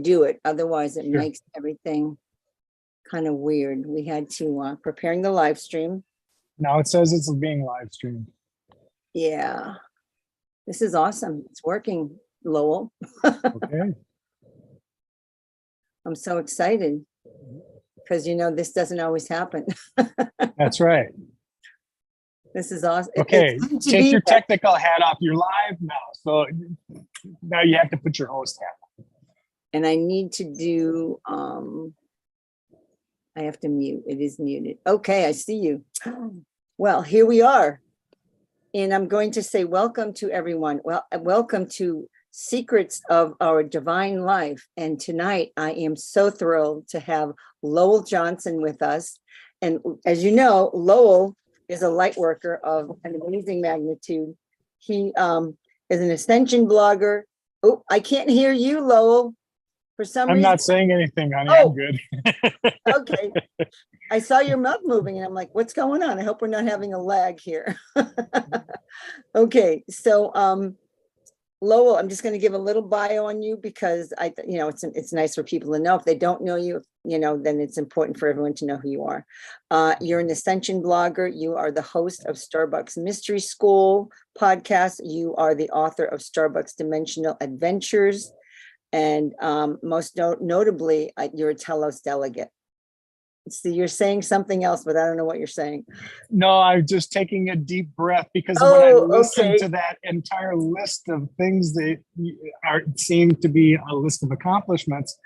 do it. Otherwise, it Sure. makes everything kind of weird. We had to preparing the live stream. Now it says it's being live streamed. Yeah, this is awesome. It's working, Lowell. Okay. I'm so excited because this doesn't always happen. That's right. This is awesome. Okay, It's good to take be your here. technical hat off. You're live now. So now you have to put your host hat on. And I need to do, I have to mute. It is muted. Okay, I see you. Well, here we are. And I'm going to say welcome to everyone. Well, welcome to Secrets of Our Divine Life. And tonight I am so thrilled to have Lowell Johnson with us. And as you know, Lowell is a light worker of an amazing magnitude. He is an ascension blogger. Oh, I can't hear you, Lowell. For some I'm reason. not saying anything, honey. Oh. I'm good. Okay. I saw your mouth moving and I'm like, what's going on? I hope we're not having a lag here. Okay. So, Lowell, I'm just going to give a little bio on you because it's nice for people to know. If they don't know you, then it's important for everyone to know who you are. You're an ascension blogger. You are the host of Starbucks Mystery School podcast. You are the author of Starbucks Dimensional Adventures. And most notably, you're a Telos delegate. So you're saying something else, but I don't know what you're saying. No, I'm just taking a deep breath because when I listen to that entire list of things that seem to be a list of accomplishments,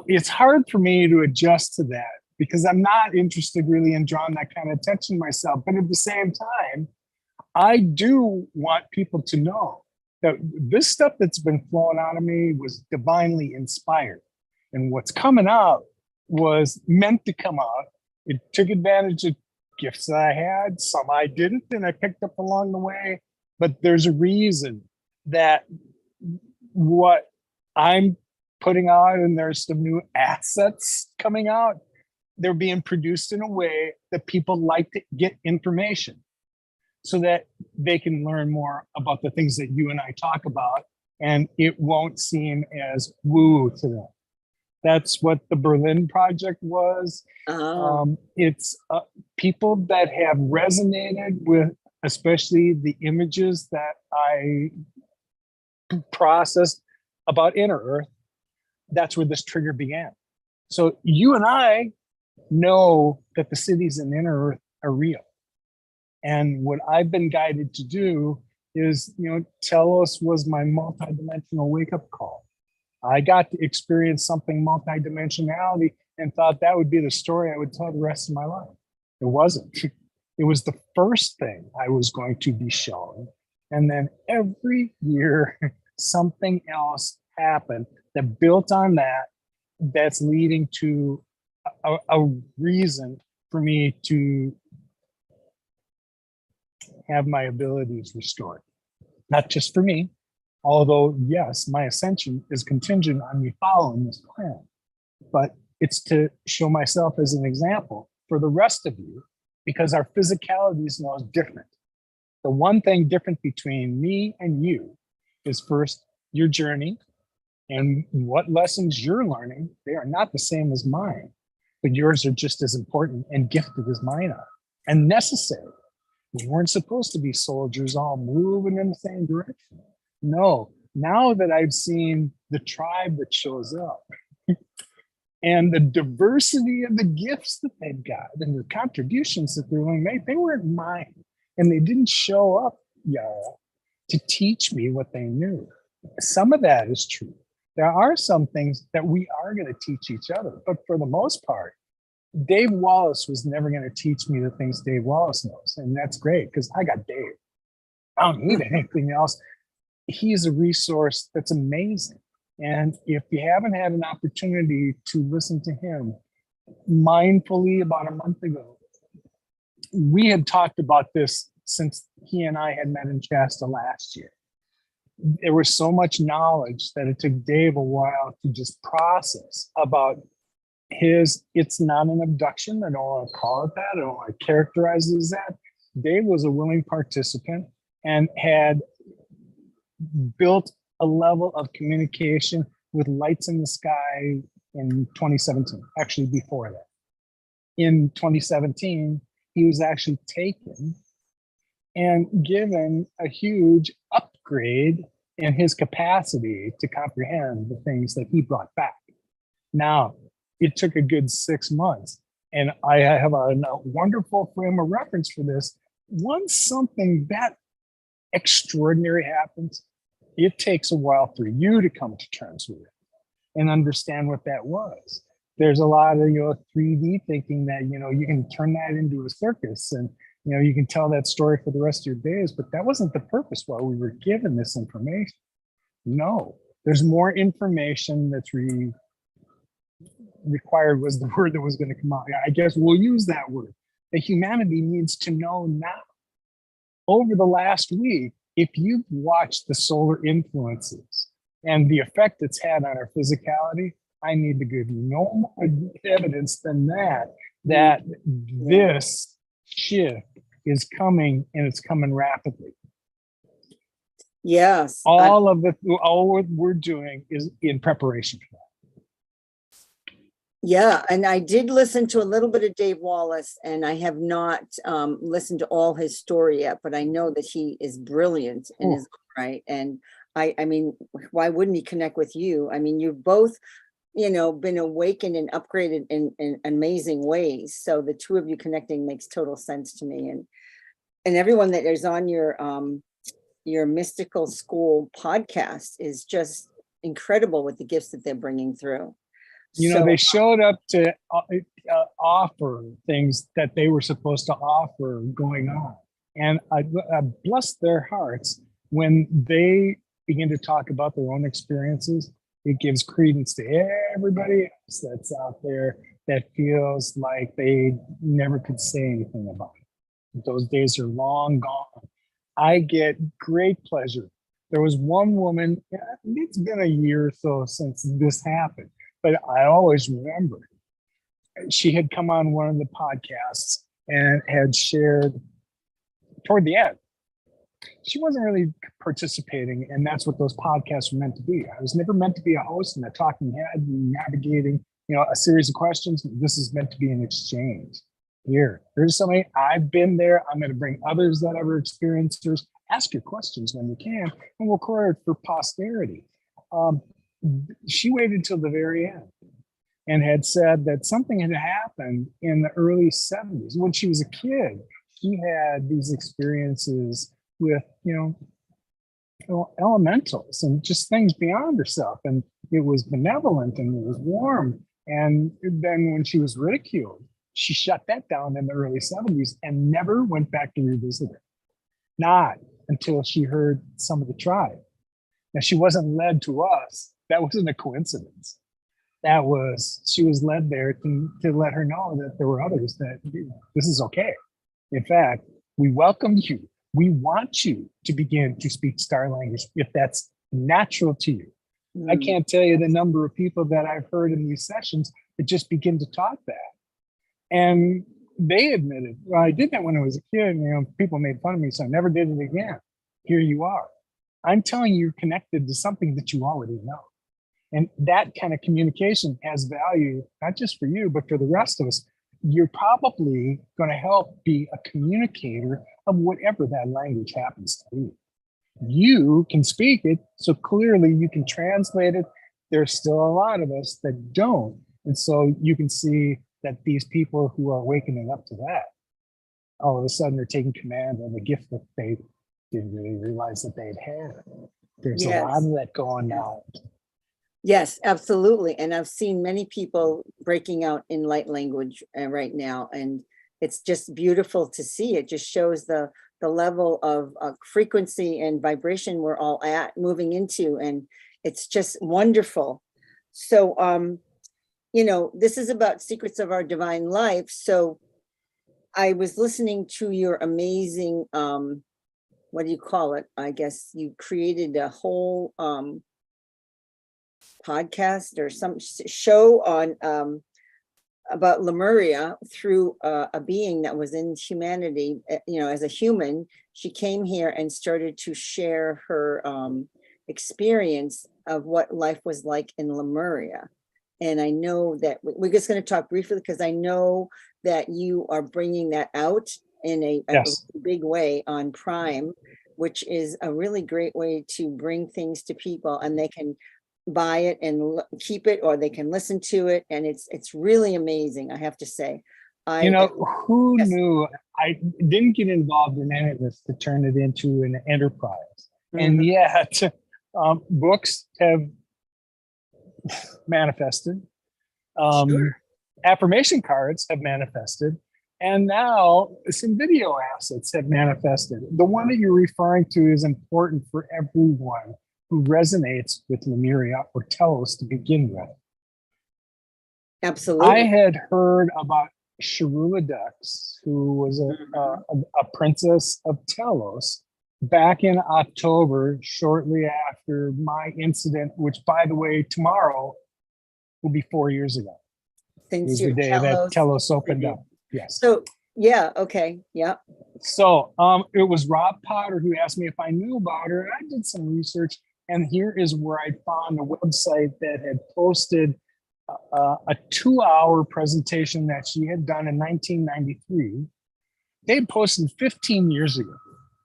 it's hard for me to adjust to that because I'm not interested really in drawing that kind of attention myself. But at the same time, I do want people to know that this stuff that's been flowing out of me was divinely inspired. And what's coming out was meant to come out. It took advantage of gifts that I had, some I didn't, and I picked up along the way. But there's a reason that what I'm putting out, and there's some new assets coming out, they're being produced in a way that people like to get information so that they can learn more about the things that you and I talk about, and it won't seem as woo to them. That's what the Berlin Project was. It's people that have resonated with, especially the images that I processed about Inner Earth. That's where this trigger began. So you and I know that the cities in Inner Earth are real. And what I've been guided to do is, Telos was my multidimensional wake-up call. I got to experience something multidimensionality and thought that would be the story I would tell the rest of my life. It wasn't. It was the first thing I was going to be shown. And then every year, something else happened that built on that, that's leading to a reason for me to have my abilities restored. Not just for me, although yes, my ascension is contingent on me following this plan, but it's to show myself as an example for the rest of you, because our physicalities now is different. The one thing different between me and you is first your journey and what lessons you're learning. They are not the same as mine, but yours are just as important and gifted as mine are, and necessary. We weren't supposed to be soldiers all moving in the same direction. No, now that I've seen the tribe that shows up and the diversity of the gifts that they've got and the contributions that they're willing to make, they weren't mine. And they didn't show up, Yarra, to teach me what they knew. Some of that is true. There are some things that we are going to teach each other, but for the most part, Dave Wallace was never going to teach me the things Dave Wallace knows. And that's great because I got Dave. I don't need anything else. He's a resource that's amazing. And if you haven't had an opportunity to listen to him mindfully about a month ago, we had talked about this since he and I had met in Shasta last year. There was so much knowledge that it took Dave a while to just process about it's not an abduction. I don't want to call it that. I don't want to characterize it as that. Dave was a willing participant and had built a level of communication with Lights in the Sky in 2017, actually before that. In 2017, he was actually taken and given a huge upgrade in his capacity to comprehend the things that he brought back. Now, it took a good 6 months, and I have a wonderful frame of reference for this. Once something that extraordinary happens, it takes a while for you to come to terms with it and understand what that was. There's a lot of 3D thinking that you can turn that into a circus, and you can tell that story for the rest of your days, but that wasn't the purpose why we were given this information. No, there's more information that's required, was the word that was going to come out. I guess we'll use that word, that humanity needs to know now. Over the last week, if you've watched the solar influences and the effect it's had on our physicality, I need to give you no more evidence than that this shift is coming, and it's coming rapidly. Yes. All what we're doing is in preparation for that. Yeah, and I did listen to a little bit of Dave Wallace, and I have not listened to all his story yet, but I know that he is brilliant in his own right. And I mean, why wouldn't he connect with you? I mean, you've both, been awakened and upgraded in amazing ways. So the two of you connecting makes total sense to me. And everyone that is on your mystical school podcast is just incredible with the gifts that they're bringing through. They showed up to offer things that they were supposed to offer going on. And I bless their hearts when they begin to talk about their own experiences. It gives credence to everybody else that's out there that feels like they never could say anything about it. Those days are long gone. I get great pleasure. There was one woman, it's been a year or so since this happened, but I always remember it. She had come on one of the podcasts and had shared toward the end. She wasn't really participating, and that's what those podcasts were meant to be. I was never meant to be a host and a talking head and navigating, a series of questions. This is meant to be an exchange. Here's somebody, I've been there. I'm going to bring others that ever experiencers. Ask your questions when you can, and we'll record it for posterity. She waited till the very end and had said that something had happened in the early 70s. When she was a kid, she had these experiences with, elementals and just things beyond herself. And it was benevolent and it was warm. And then when she was ridiculed, she shut that down in the early 70s and never went back to revisit it. Not until she heard some of the tribe. Now, she wasn't led to us. That wasn't a coincidence. She was led there to let her know that there were others, that this is okay. In fact, we welcome you. We want you to begin to speak star language if that's natural to you. I can't tell you the number of people that I've heard in these sessions that just begin to talk that. And they admitted, well, I did that when I was a kid, people made fun of me, so I never did it again. Here you are. I'm telling you, you're connected to something that you already know. And that kind of communication has value, not just for you, but for the rest of us. You're probably going to help be a communicator of whatever that language happens to be. You can speak it, so clearly you can translate it. There's still a lot of us that don't. And so you can see that these people who are wakening up to that, all of a sudden they're taking command of the gift that they didn't really realize that they'd had. There's a lot of that going on. Yes, absolutely. And I've seen many people breaking out in light language right now. And it's just beautiful to see. It just shows the level of frequency and vibration we're all moving into. And it's just wonderful. So, this is about secrets of our divine life. So I was listening to your amazing, what do you call it? I guess you created a whole podcast or some show on about Lemuria through a being that was in humanity. As a human, she came here and started to share her experience of what life was like in Lemuria. And I know that we're just going to talk briefly because I know that you are bringing that out in a Yes. big way on Prime, which is a really great way to bring things to people, and they can buy it and keep it, or they can listen to it. And it's really amazing, I have to say. You know, who Yes. knew? I didn't get involved in any of this to turn it into an enterprise. And Mhm. yet, books have manifested. Sure. Affirmation cards have manifested. And now some video assets have manifested. The one that you're referring to is important for everyone who resonates with Lemuria or Telos to begin with. I Absolutely. had heard about Sharula Dux, who was a princess of Telos, back in October, shortly after my incident, which, by the way, tomorrow will be 4 years ago. It Since was your the day that Telos Telos opened review. up. Yes. So yeah, okay. Yeah. So it was Rob Potter who asked me if I knew about her. I did some research, and here is where I found a website that had posted a 2-hour presentation that she had done in 1993. They posted 15 years ago,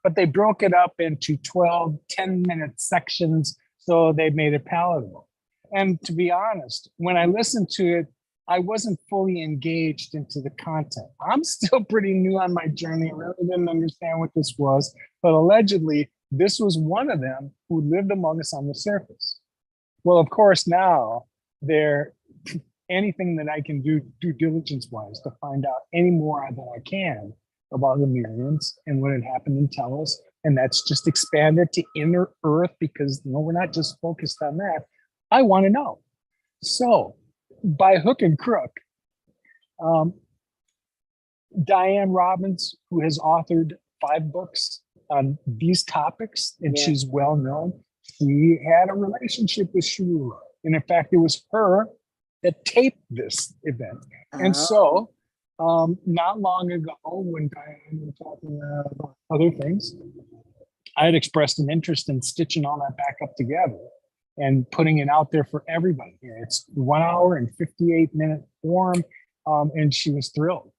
but they broke it up into 12 10-minute sections, so they made it palatable. And to be honest, when I listened to it, I wasn't fully engaged into the content. I'm still pretty new on my journey. I really didn't understand what this was, but allegedly, this was one of them who lived among us on the surface. Well, of course, now there anything that I can do due diligence wise to find out any more than I can about the Lemurians and what had happened in Telos. And that's just expanded to inner earth because we're not just focused on that. I want to know. So by hook and crook, Diane Robbins, who has authored 5 books on these topics, and Yeah. she's well known, she had a relationship with Sharula. And in fact, it was her that taped this event. And so not long ago, when Diane was talking about other things, I had expressed an interest in stitching all that back up together and putting it out there for everybody. It's 1 hour and 58-minute form, and she was thrilled.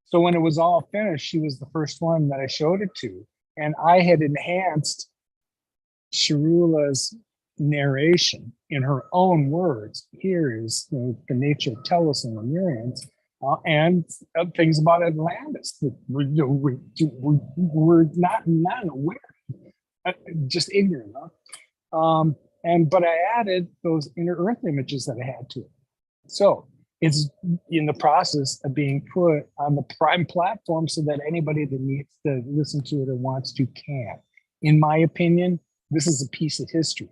So when it was all finished, she was the first one that I showed it to. And I had enhanced Sharula's narration in her own words. Here is the nature of Telos and Lemurians, and things about Atlantis that we're not aware, just ignorant of. But I added those inner earth images that I had to it. So it's in the process of being put on the Prime platform so that anybody that needs to listen to it or wants to can. In my opinion, this is a piece of history.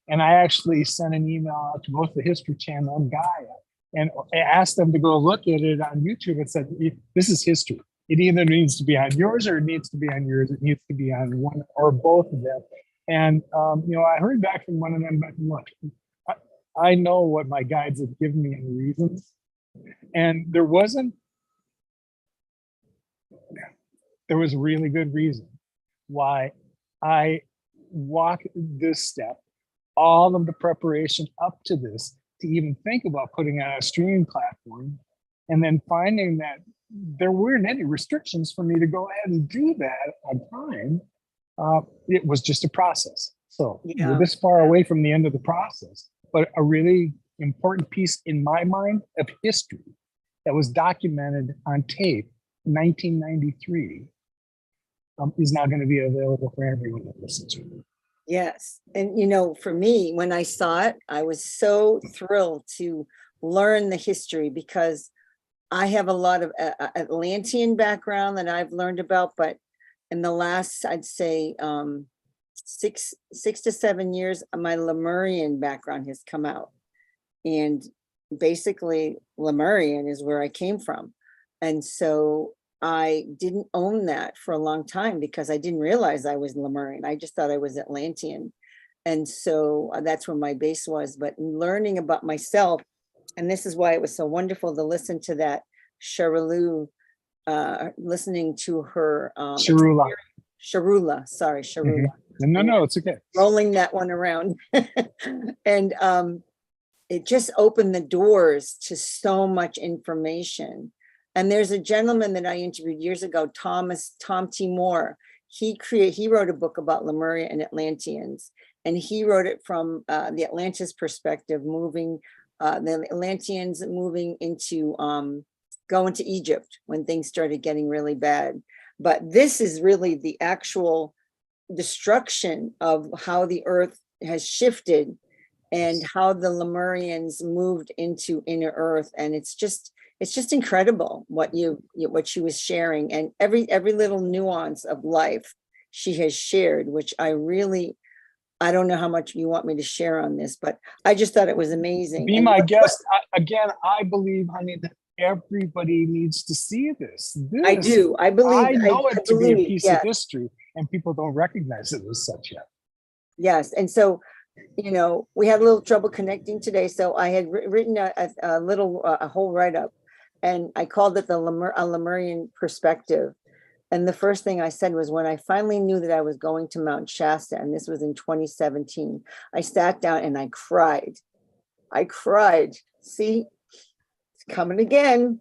And I actually sent an email out to both the History Channel and Gaia and asked them to go look at it on YouTube and said, this is history. It either needs to be on yours or it needs to be on yours. It needs to be on one or both of them. And, I heard back from one of them, but look, I know what my guides have given me and reasons. And there was a really good reason why I walk this step, all of the preparation up to this, to even think about putting on a streaming platform, and then finding that there weren't any restrictions for me to go ahead and do that on Prime. It was just a process. So we're this far away from the end of the process, but a really important piece in my mind of history that was documented on tape in 1993 is now going to be available for everyone to listen to. Yes. And, for me, when I saw it, I was so thrilled to learn the history because I have a lot of Atlantean background that I've learned about, but in the last, I'd say, 6 to 7 years, my Lemurian background has come out. And basically, Lemurian is where I came from. And so I didn't own that for a long time because I didn't realize I was Lemurian. I just thought I was Atlantean. And so that's where my base was. But learning about myself, and this is why it was so wonderful to listen to that Sharula, listening to her Sharula. Sharula. No, it's okay. Rolling that one around. And it just opened the doors to so much information. And there's a gentleman that I interviewed years ago, Tom T. Moore. He wrote a book about Lemuria and Atlanteans, and he wrote it from the Atlantis perspective, moving the Atlanteans moving into going to Egypt when things started getting really bad. But this is really the actual destruction of how the earth has shifted and how the Lemurians moved into inner earth. And it's just incredible what she was sharing, and every little nuance of life she has shared, which I don't know how much you want me to share on this, but I just thought it was amazing. Be my guest. Again, I believe, honey, that everybody needs to see this. I do. I believe. I know it to be a piece of history, and people don't recognize it as such yet. Yes. And so, we had a little trouble connecting today. So I had written a whole write-up, and I called it A Lemurian Perspective. And the first thing I said was, when I finally knew that I was going to Mount Shasta, and this was in 2017, I sat down and I cried. See, it's coming again,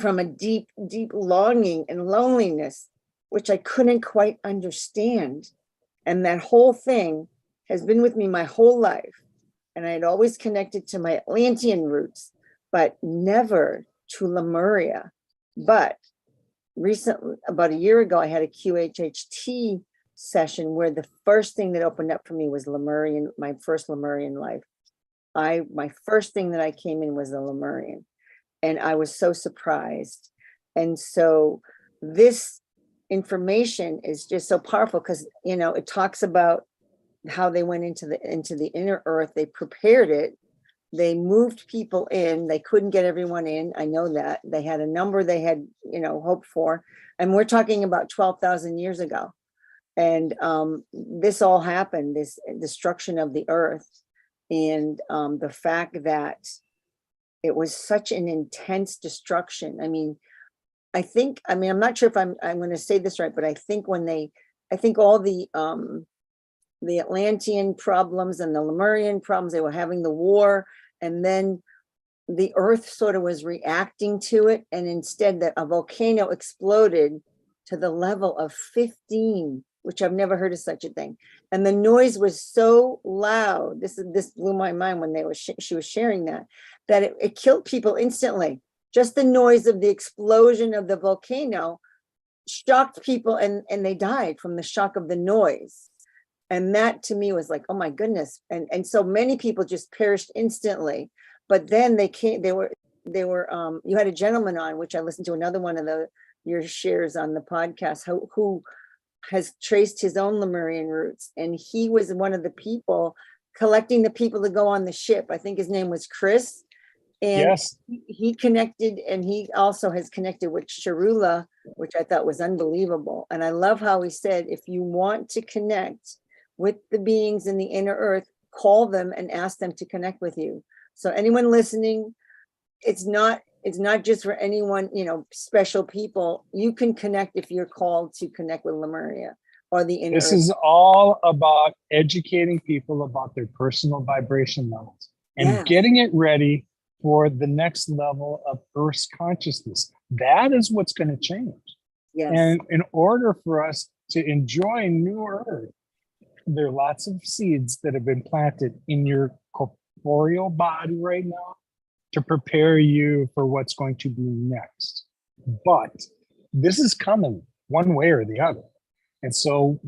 from a deep, deep longing and loneliness, which I couldn't quite understand. And that whole thing has been with me my whole life. And I had always connected to my Atlantean roots, but never to Lemuria. But recently, about a year ago, I had a QHHT session where the first thing that opened up for me was my first Lemurian life. My first thing that I came in was the Lemurian, and I was so surprised. And so this information is just so powerful, because it talks about how they went into the inner earth. They prepared it. They moved people in. They couldn't get everyone in. I know that. They had a number they had, hoped for. And we're talking about 12,000 years ago. And this all happened, this destruction of the earth. And the fact that it was such an intense destruction. I'm not sure if I'm going to say this right, but I think all the Atlantean problems and the Lemurian problems, they were having the war, and then the earth sort of was reacting to it. And instead that a volcano exploded to the level of 15, which I've never heard of such a thing. And the noise was so loud. This blew my mind when she was sharing that it killed people instantly. Just the noise of the explosion of the volcano shocked people, and they died from the shock of the noise. And that to me was like, oh my goodness. And so many people just perished instantly. But then you had a gentleman on, which I listened to another one of your shares on the podcast, who has traced his own Lemurian roots. And he was one of the people collecting the people to go on the ship. I think his name was Chris. And yes, he connected, and he also has connected with Sharula, which I thought was unbelievable. And I love how he said, if you want to connect with the beings in the inner earth, call them and ask them to connect with you. So anyone listening, it's not just for anyone, special people. You can connect if you're called to connect with Lemuria or the inner earth. This is all about educating people about their personal vibration levels and getting it ready for the next level of Earth's consciousness. That is what's going to change. Yes. And in order for us to enjoy new Earth, there are lots of seeds that have been planted in your corporeal body right now to prepare you for what's going to be next. But this is coming one way or the other. And so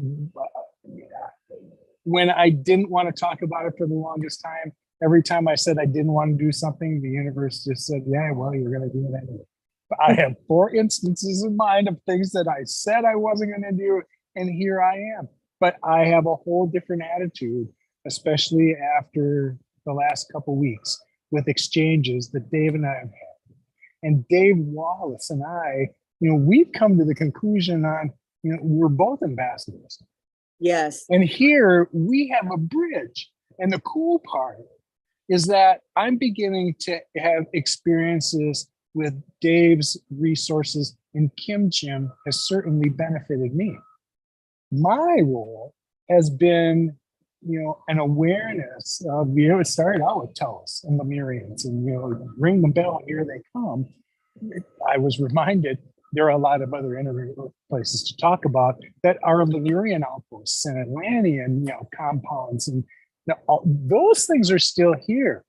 when I didn't want to talk about it for the longest time, every time I said I didn't want to do something, the universe just said, yeah, well, you're going to do it anyway. But I have 4 instances in mind of things that I said I wasn't going to do, and here I am. But I have a whole different attitude, especially after the last couple of weeks with exchanges that Dave and I have had. And Dave Wallace and I, we've come to the conclusion on, we're both ambassadors. Yes. And here we have a bridge. And the cool part is that I'm beginning to have experiences with Dave's resources, and Kim Jim has certainly benefited me. My role has been, an awareness of, it started out with Telos and Lemurians and, ring the bell, here they come. I was reminded there are a lot of other places to talk about that are Lemurian outposts and Atlantean, compounds, and those things are still here.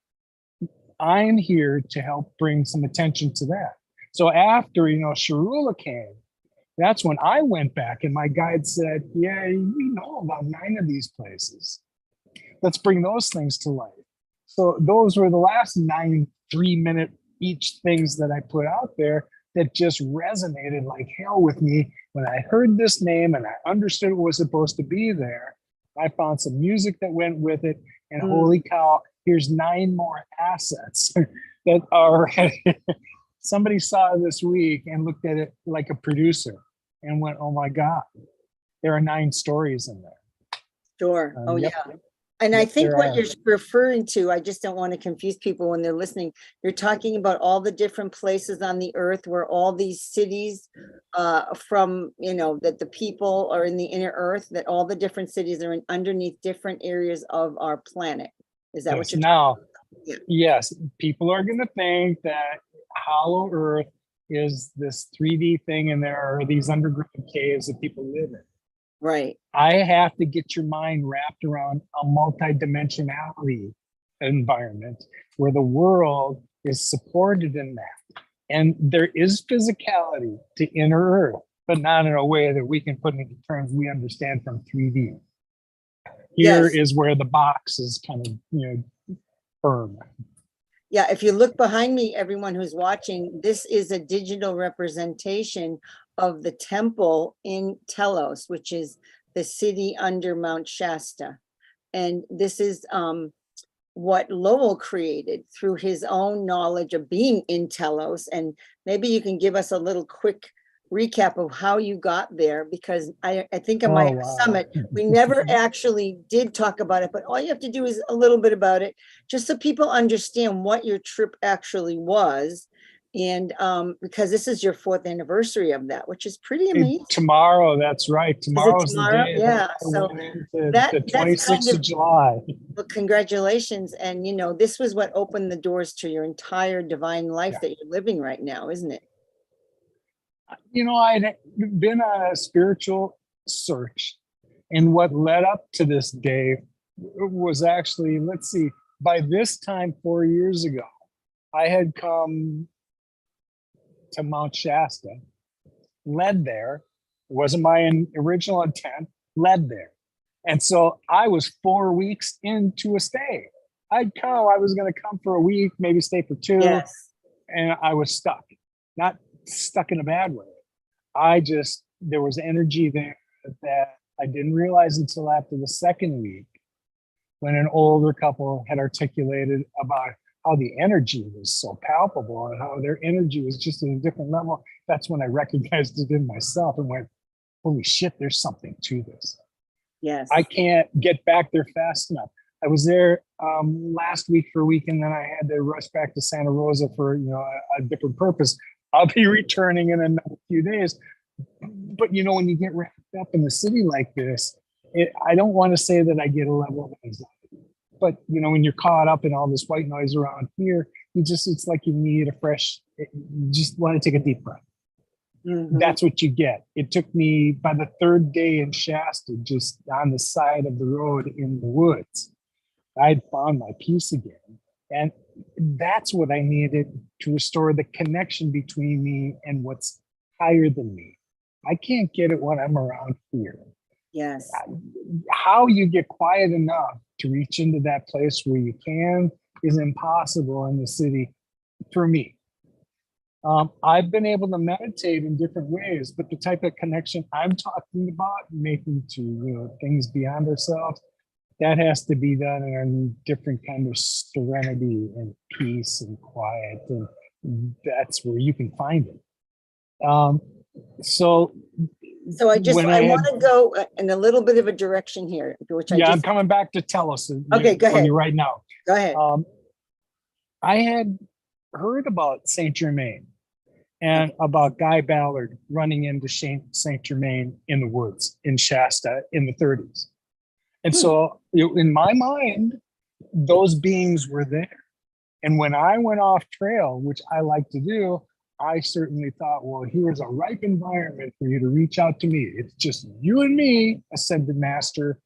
I'm here to help bring some attention to that. So after, Sharula came, that's when I went back and my guide said, yeah, we know about 9 of these places. Let's bring those things to life. So those were the last 9 3-minute each things that I put out there that just resonated like hell with me. When I heard this name and I understood what was supposed to be there, I found some music that went with it. And holy cow, here's 9 more assets that are, somebody saw this week and looked at it like a producer and went, oh my God, there are 9 stories in there. Sure. Oh, Yep. yeah. And I think there what are. you're referring to, I just don't want to confuse people when they're listening. You're talking about all the different places on the earth where all these cities from, that the people are in the inner earth, that all the different cities are underneath different areas of our planet. Is that what you're now? Yeah. Yes, people are going to think that hollow earth is this 3D thing and there are these underground caves that people live in. Right. I have to get your mind wrapped around a multidimensionality environment where the world is supported in that. And there is physicality to inner earth, but not in a way that we can put into terms we understand from 3D. Here is where the box is kind of, firm. Yeah, if you look behind me, everyone who's watching, this is a digital representation of the temple in Telos, which is the city under Mount Shasta. And this is what Lowell created through his own knowledge of being in Telos. And maybe you can give us a little quick recap of how you got there, because I think on my summit, we never actually did talk about it, but all you have to do is a little bit about it, just so people understand what your trip actually was. And because this is your 4th anniversary of that, which is pretty amazing. Tomorrow, that's right. Tomorrow's the day. Yeah. So the 26th of July. Well, congratulations. And, this was what opened the doors to your entire divine life that you're living right now, isn't it? I'd been on a spiritual search, and what led up to this day was actually, by this time 4 years ago, I had come to Mount Shasta, led there. It wasn't my original intent, led there. And so I was 4 weeks into a stay. I was going to come for a week, maybe stay for 2. Yes. And I was stuck, not stuck in a bad way. There was energy there that I didn't realize until after the 2nd week, when an older couple had articulated about how the energy was so palpable and how their energy was just at a different level. That's when I recognized it in myself and went, holy shit, there's something to this. Yes. I can't get back there fast enough. I was there last week for a week, and then I had to rush back to Santa Rosa for a different purpose. I'll be returning in another few days. But when you get wrapped up in the city like this, I don't want to say that I get a level of anxiety. But when you're caught up in all this white noise around here, it's like you need you just want to take a deep breath. Mm-hmm. That's what you get. It took me, by the 3rd day in Shasta, just on the side of the road in the woods, I'd found my peace again. And that's what I needed to restore the connection between me and what's higher than me. I can't get it when I'm around here. Yes. How you get quiet enough to reach into that place where you can is impossible in the city for me. I've been able to meditate in different ways, but the type of connection I'm talking about, making to things beyond ourselves, that has to be done in a different kind of serenity and peace and quiet, and that's where you can find it. So I want to go in a little bit of a direction here, which I'm coming back to Telos. Okay, go ahead. You right now. Go ahead. I had heard about Saint Germain, and about Guy Ballard running into Saint Germain in the woods in Shasta in the 30s. And so in my mind, those beings were there. And when I went off trail, which I like to do, I certainly thought, well, here's a ripe environment for you to reach out to me. It's just you and me, ascended master.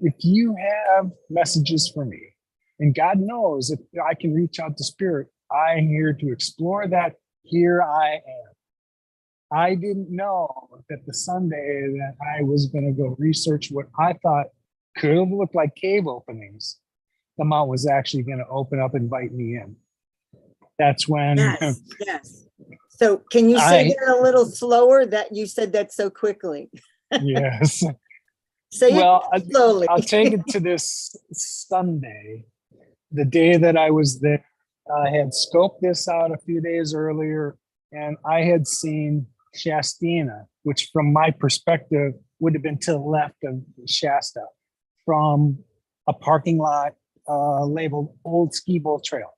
If you have messages for me, and God knows if I can reach out to spirit, I'm here to explore that. Here I am. I didn't know that the Sunday that I was going to go research what I thought could have looked like cave openings, the mount was actually going to open up and invite me in. That's when Yes. So can you say that a little slower? That you said that so quickly. Yes. Say it slowly. I'll take it to this Sunday, the day that I was there. I had scoped this out a few days earlier, and I had seen Shastina, which from my perspective would have been to the left of Shasta, from a parking lot labeled Old Ski Bowl Trail.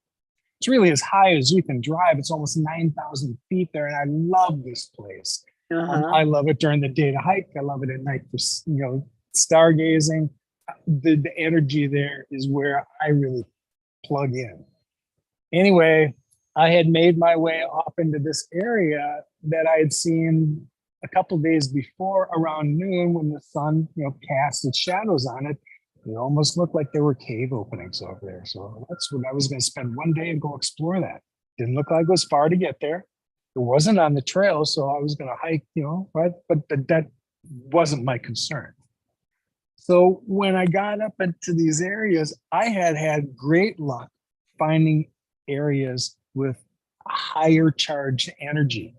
It's really as high as you can drive. It's almost 9,000 feet there, and I love this place. I love it during the day to hike. I love it at night for stargazing. The energy there is where I really plug in. Anyway, I had made my way off into this area that I had seen a couple days before around noon when the sun, cast its shadows on it. It almost looked like there were cave openings over there. So that's what I was going to spend one day and go explore that. Didn't look like it was far to get there. It wasn't on the trail, so I was going to hike, but that wasn't my concern. So when I got up into these areas, I had great luck finding areas with higher charged energy.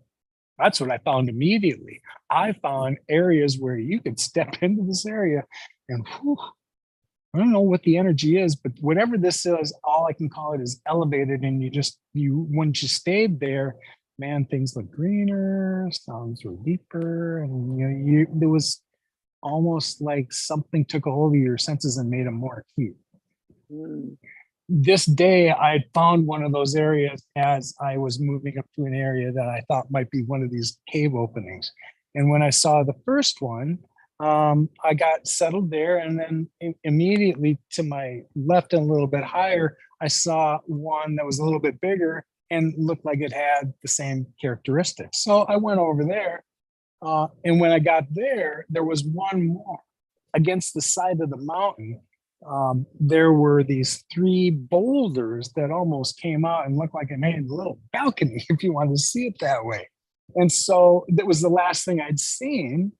That's what I found immediately. I found areas where you could step into this area and I don't know what the energy is, but whatever this is, all I can call it is elevated. And once you stayed there, man, things look greener, sounds were deeper. And there was almost like something took a hold of your senses and made them more acute. This day, I found one of those areas as I was moving up to an area that I thought might be one of these cave openings. And when I saw the first one, I got settled there, and then immediately to my left and a little bit higher, I saw one that was a little bit bigger and looked like it had the same characteristics. So I went over there, and when I got there, there was one more. Against the side of the mountain, there were these 3 boulders that almost came out and looked like it made a little balcony, if you wanted to see it that way. And so that was the last thing I'd seen.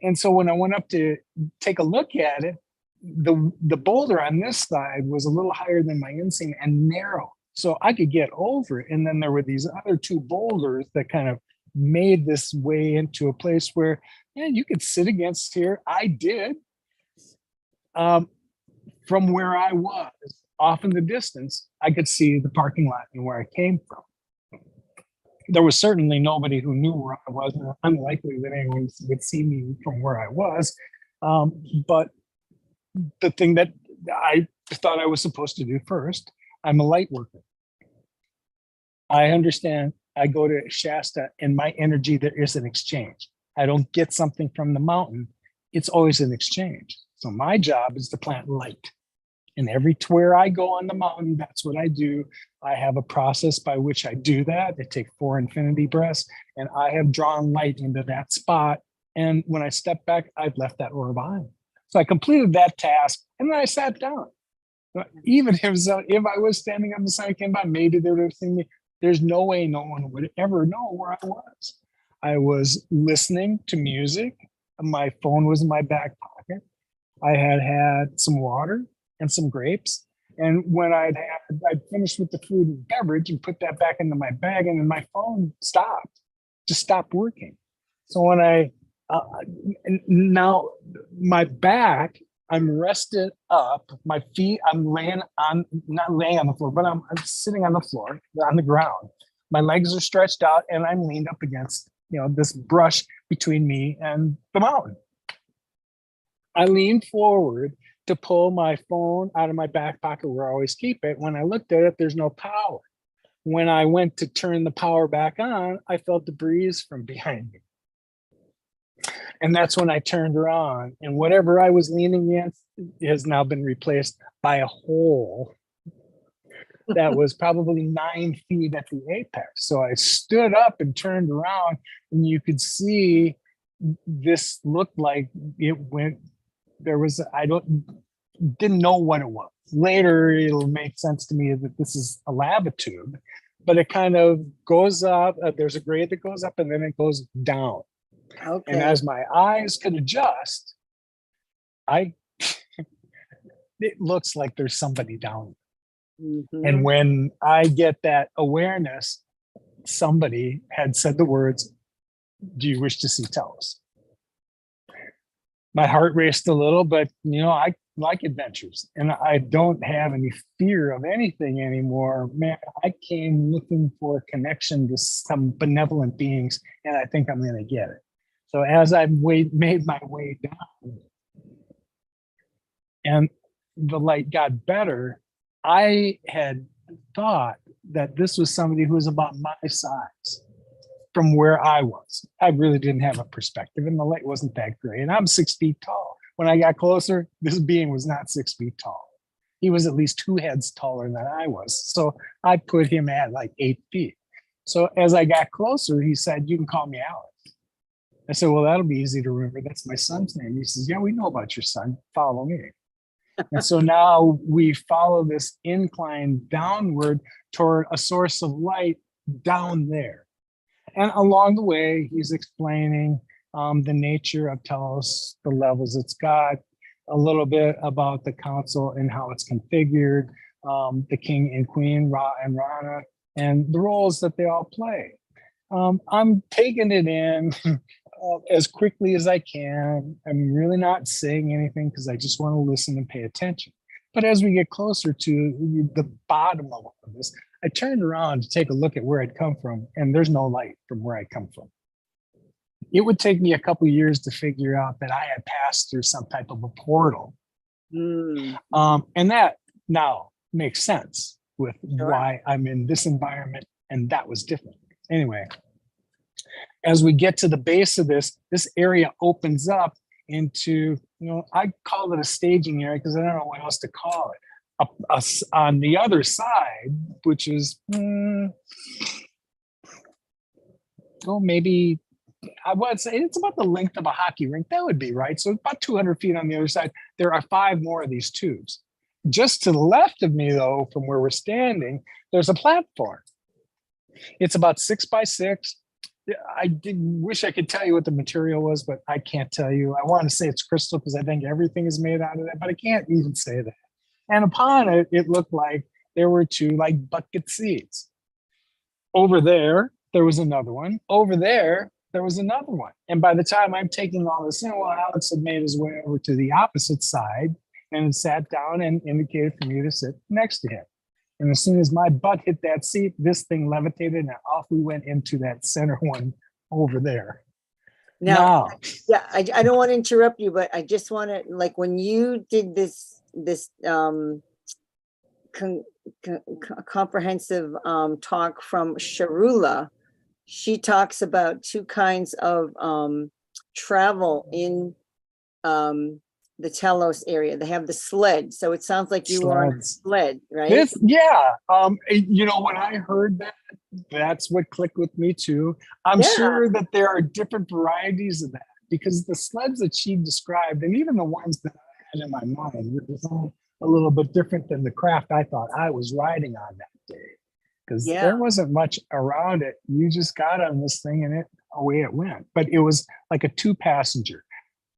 And so when I went up to take a look at it, the boulder on this side was a little higher than my inseam and narrow. So I could get over it. And then there were these other 2 boulders that kind of made this way into a place where, you could sit against here. I did. From where I was, off in the distance, I could see the parking lot and where I came from. There was certainly nobody who knew where I was, and unlikely that anyone would see me from where I was. But the thing that I thought I was supposed to do first, I'm a light worker. I understand I go to Shasta and my energy, there is an exchange. I don't get something from the mountain. It's always an exchange. So my job is to plant light. And where I go on the mountain, that's what I do. I have a process by which I do that. I take 4 infinity breaths, and I have drawn light into that spot. And when I step back, I've left that aura behind. So I completed that task, and then I sat down. Even if I was standing up and somebody came by, maybe they would have seen me. There's no way no one would ever know where I was. I was listening to music. My phone was in my back pocket. I had some water and some grapes. And when I'd finished with the food and beverage and put that back into my bag, and then my phone just stopped working. So when now my back, I'm rested up, my feet, I'm not laying on the floor, but I'm sitting on the floor, on the ground. My legs are stretched out, and I'm leaned up against, this brush between me and the mountain. I leaned forward to pull my phone out of my back pocket where I always keep it. When I looked at it, there's no power. When I went to turn the power back on, I felt the breeze from behind me. And that's when I turned around, and whatever I was leaning against has now been replaced by a hole that was probably 9 feet at the apex. So I stood up and turned around, and you could see this looked like it went, there was, didn't know what it was. Later, it'll make sense to me that this is a lava tube, but it kind of goes up. There's a grade that goes up and then it goes down. Okay. And as my eyes could adjust, it looks like there's somebody down. Mhm. And when I get that awareness, somebody had said the words, "Do you wish to see Telos?" My heart raced a little, but I like adventures and I don't have any fear of anything anymore. Man, I came looking for a connection to some benevolent beings, and I think I'm going to get it. So as I made my way down and the light got better, I had thought that this was somebody who was about my size from where I was. I really didn't have a perspective, and the light wasn't that great. And I'm 6 feet tall. When I got closer, this being was not 6 feet tall. He was at least 2 heads taller than I was. So I put him at like 8 feet. So as I got closer, he said, "You can call me Alex." I said, "Well, that'll be easy to remember. That's my son's name." He says, "Yeah, we know about your son. Follow me." And so now we follow this incline downward toward a source of light down there. And along the way, he's explaining the nature of Telos, the levels it's got, a little bit about the council and how it's configured, the king and queen, Ra and Rana, and the roles that they all play. I'm taking it in as quickly as I can. I'm really not saying anything because I just want to listen and pay attention. But as we get closer to the bottom of all of this, I turned around to take a look at where I'd come from, and there's no light from where I come from. It would take me a couple of years to figure out that I had passed through some type of a portal. And that now makes sense with why I'm in this environment, and that was different. Anyway, as we get to the base of this area opens up into, I call it a staging area because I don't know what else to call it. On the other side, which is, maybe I would say it's about the length of a hockey rink. That would be right. So about 200 feet on the other side, there are 5 more of these tubes. Just to the left of me, though, from where we're standing, there's a platform. It's about 6 by 6. I wish I could tell you what the material was, but I can't tell you. I want to say it's crystal because I think everything is made out of that, but I can't even say that. And upon it, it looked like there were 2 like bucket seats. Over there was another one. Over there was another one. And by the time I'm taking all this in, well, Alex had made his way over to the opposite side and sat down and indicated for me to sit next to him. And as soon as my butt hit that seat, this thing levitated and off we went into that center one over there. Now, yeah, I don't want to interrupt you, but I just want to, like, when you did this comprehensive talk from Sharula, she talks about 2 kinds of travel in the Telos area. They have the sled, so it sounds like you were on a sled, right? When I heard that, that's what clicked with me too. I'm sure that there are different varieties of that, because the sleds that she described, and even the ones that I had in my mind, were all a little bit different than the craft I thought I was riding on that day, because there wasn't much around it. You just got on this thing and away it went. But it was like a 2-passenger.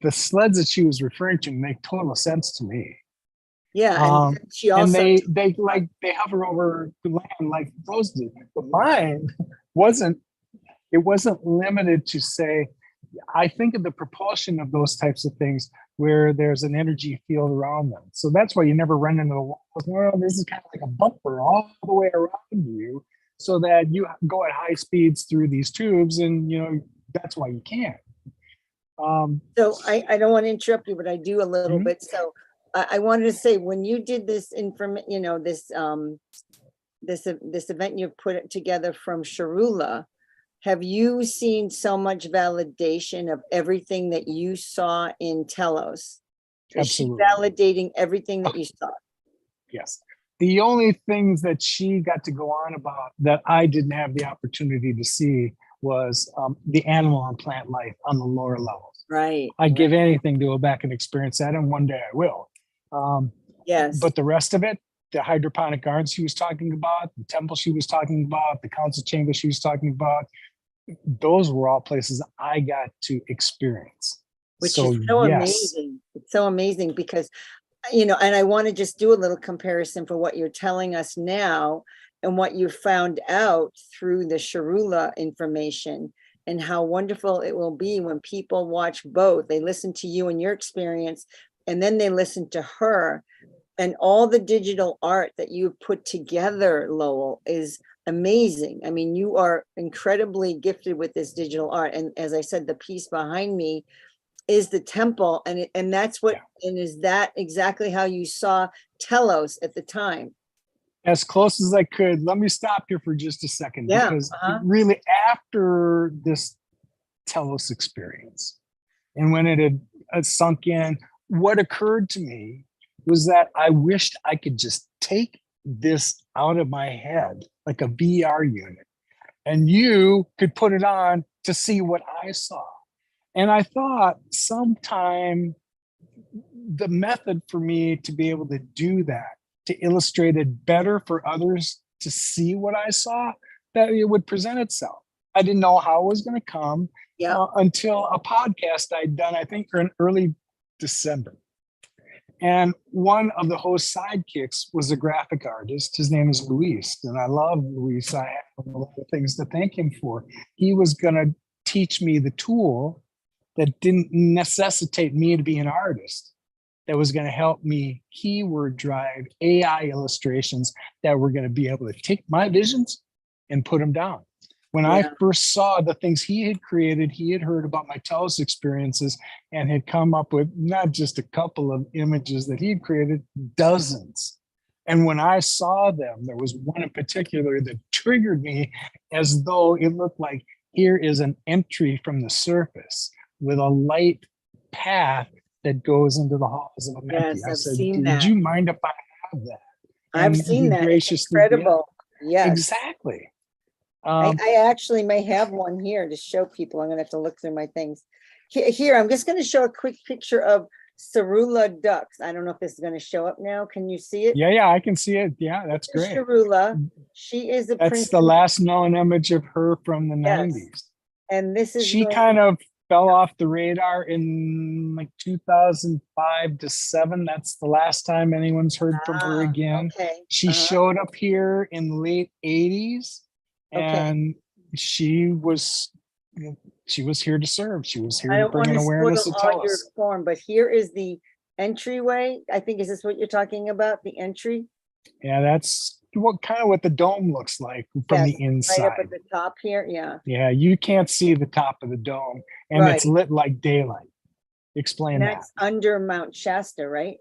The sleds that she was referring to make total sense to me. Yeah, and she also, and they hover over the land like those do. But mine wasn't limited to, say, I think of the propulsion of those types of things where there's an energy field around them. So that's why you never run into the walls. Well, this is kind of like a bumper all the way around you, so that you go at high speeds through these tubes, and that's why you can't. So I don't want to interrupt you, but I do a little bit. So I wanted to say, when you did this this event you've put together from Sharula, have you seen so much validation of everything that you saw in Telos? Is she Absolutely. validating everything that you saw? Yes. The only things that she got to go on about that I didn't have the opportunity to see was the animal and plant life on the lower levels. Right. I'd give anything to go back and experience that, and one day I will. Yes. But the rest of it, the hydroponic gardens she was talking about, the temple she was talking about, the council chamber she was talking about, those were all places I got to experience. Which is so amazing. It's so amazing because, and I want to just do a little comparison for what you're telling us now and what you found out through the Sharula information, and how wonderful it will be when people watch both. They listen to you and your experience, and then they listen to her. And all the digital art that you've put together, Lowell, is amazing. I mean, you are incredibly gifted with this digital art. And as I said, the piece behind me is the temple. And that's what, and is that exactly how you saw Telos at the time? As close as I could. Let me stop here for just a second, because really after this Telos experience, and when it had sunk in, what occurred to me was that I wished I could just take this out of my head like a VR unit, and you could put it on to see what I saw. And I thought sometime the method for me to be able to do that, to illustrate it better for others to see what I saw, that it would present itself. I didn't know how it was going to come until a podcast I'd done, I think, in early December. And one of the host sidekicks was a graphic artist. His name is Luis, and I love Luis. I have a lot of things to thank him for. He was going to teach me the tool that didn't necessitate me to be an artist, that was going to help me keyword drive AI illustrations that were going to be able to take my visions and put them down. When I first saw the things he had created, he had heard about my Telos experiences and had come up with not just a couple of images that he had created, dozens. And when I saw them, there was one in particular that triggered me, as though it looked like here is an entry from the surface with a light path that goes into the halls of a Meki. I said, would you mind if I have that? I've seen that. It's incredible. Yes. Exactly. I actually may have one here to show people. I'm going to have to look through my things. Here, I'm just going to show a quick picture of Sharula Dux. I don't know if this is going to show up now. Can you see it? Yeah, I can see it. Yeah, that's great. Sharula. She is a That's princess. the last known image of her from the 90s. And this is she kind of fell off the radar in like 2005 to 7. That's the last time anyone's heard from her again. Okay. She showed up here in the late 80s, and she was here to serve. She was here to bring an awareness to Telos. But here is the entryway. I think, is this what you're talking about? The entry? Yeah, that's what the dome looks like from the inside. Right up at the top here. Yeah. Yeah, you can't see the top of the dome, and it's lit like daylight. Explain that. That's under Mount Shasta, right?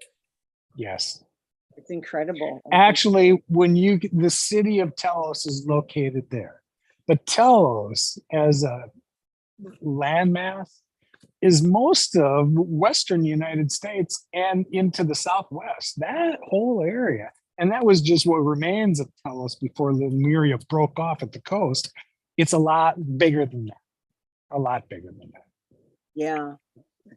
Yes. It's incredible. Actually, the city of Telos is located there. But Telos, as a landmass, is most of Western United States and into the Southwest, that whole area. And that was just what remains of Telos before Lemuria broke off at the coast. It's a lot bigger than that. A lot bigger than that. Yeah.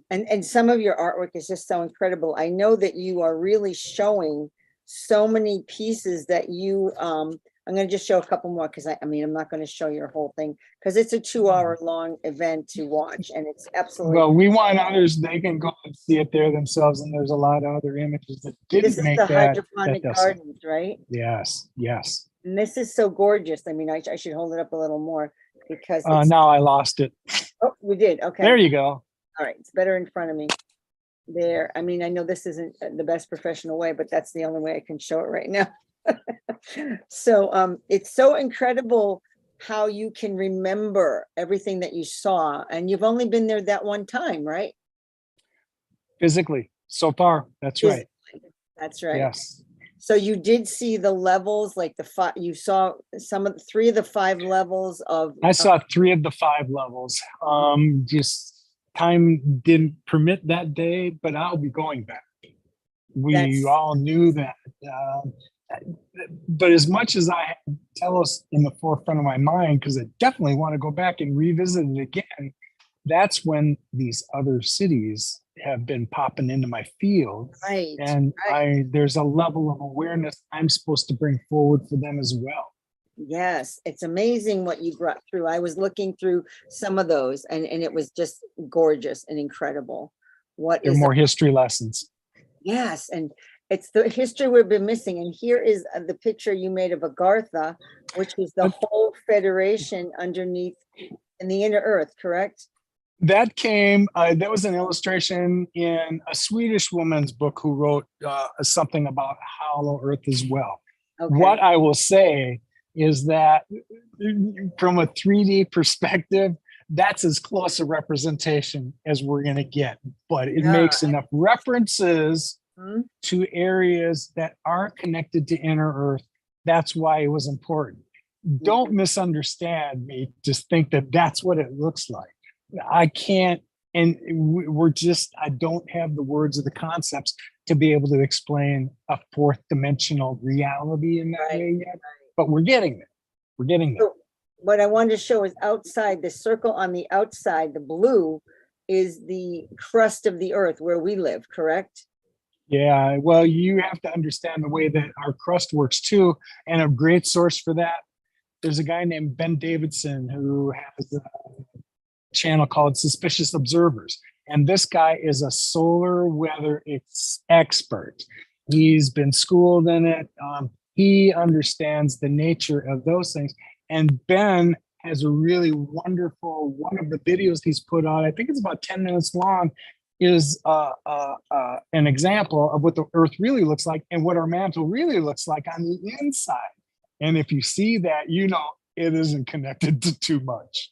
And some of your artwork is just so incredible. I know that you are really showing so many pieces that you, I'm going to just show a couple more because I'm not going to show your whole thing because it's a 2-hour long event to watch, and it's absolutely. Well, we want others, they can go and see it there themselves, and there's a lot of other images that didn't make that. This is the hydroponic gardens, right? Yes. And this is so gorgeous. I mean, I should hold it up a little more because. Now I lost it. Oh, we did. Okay. There you go. All right, it's better in front of me. There. I mean, I know this isn't the best professional way, but that's the only way I can show it right now. So it's so incredible how you can remember everything that you saw, and you've only been there that one time, right? Physically, so far. That's right. That's right. Yes. So you did see the levels, like the five, you saw some of three of the five levels of. I saw 3 of the 5 levels. Just time didn't permit that day, but I'll be going back. We That's- all knew that. But as much as I had Telos in the forefront of my mind, because I definitely want to go back and revisit it again, that's when these other cities have been popping into my field. Right. And there's a level of awareness I'm supposed to bring forward for them as well. Yes, it's amazing what you brought through. I was looking through some of those, and it was just gorgeous and incredible. What There are is more history lessons. Yes, and it's the history we've been missing. And here is the picture you made of Agartha, which is the whole federation underneath in the inner earth, correct? That that was an illustration in a Swedish woman's book who wrote something about Hollow Earth as well. Okay. What I will say is that from a 3D perspective, that's as close a representation as we're going to get, but it makes enough references to areas that aren't connected to inner earth. That's why it was important. Don't misunderstand me. Just think that that's what it looks like. I can't, and I don't have the words or the concepts to be able to explain a 4th dimensional reality in that way yet, but we're getting there. We're getting there. So what I wanted to show is outside, the circle on the outside, the blue is the crust of the earth where we live, correct? Yeah, well, you have to understand the way that our crust works too. And a great source for that, there's a guy named Ben Davidson who has a channel called Suspicious Observers. And this guy is a solar weather expert. He's been schooled in it. He understands the nature of those things. And Ben has a really wonderful, one of the videos he's put on, I think it's about 10 minutes long, is an example of what the earth really looks like and what our mantle really looks like on the inside. And if you see that, you know it isn't connected to too much.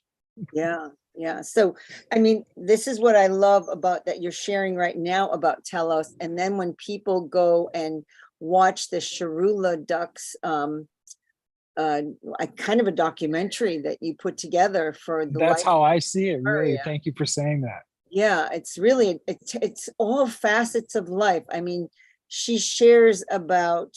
Yeah. Yeah. So, I mean, this is what I love about that you're sharing right now about Telos. And then when people go and watch the Sharula Dux, kind of a documentary that you put together for the That's life how I see it. Really, area. thank you for saying that. Yeah, it's really, it's all facets of life. I mean, she shares about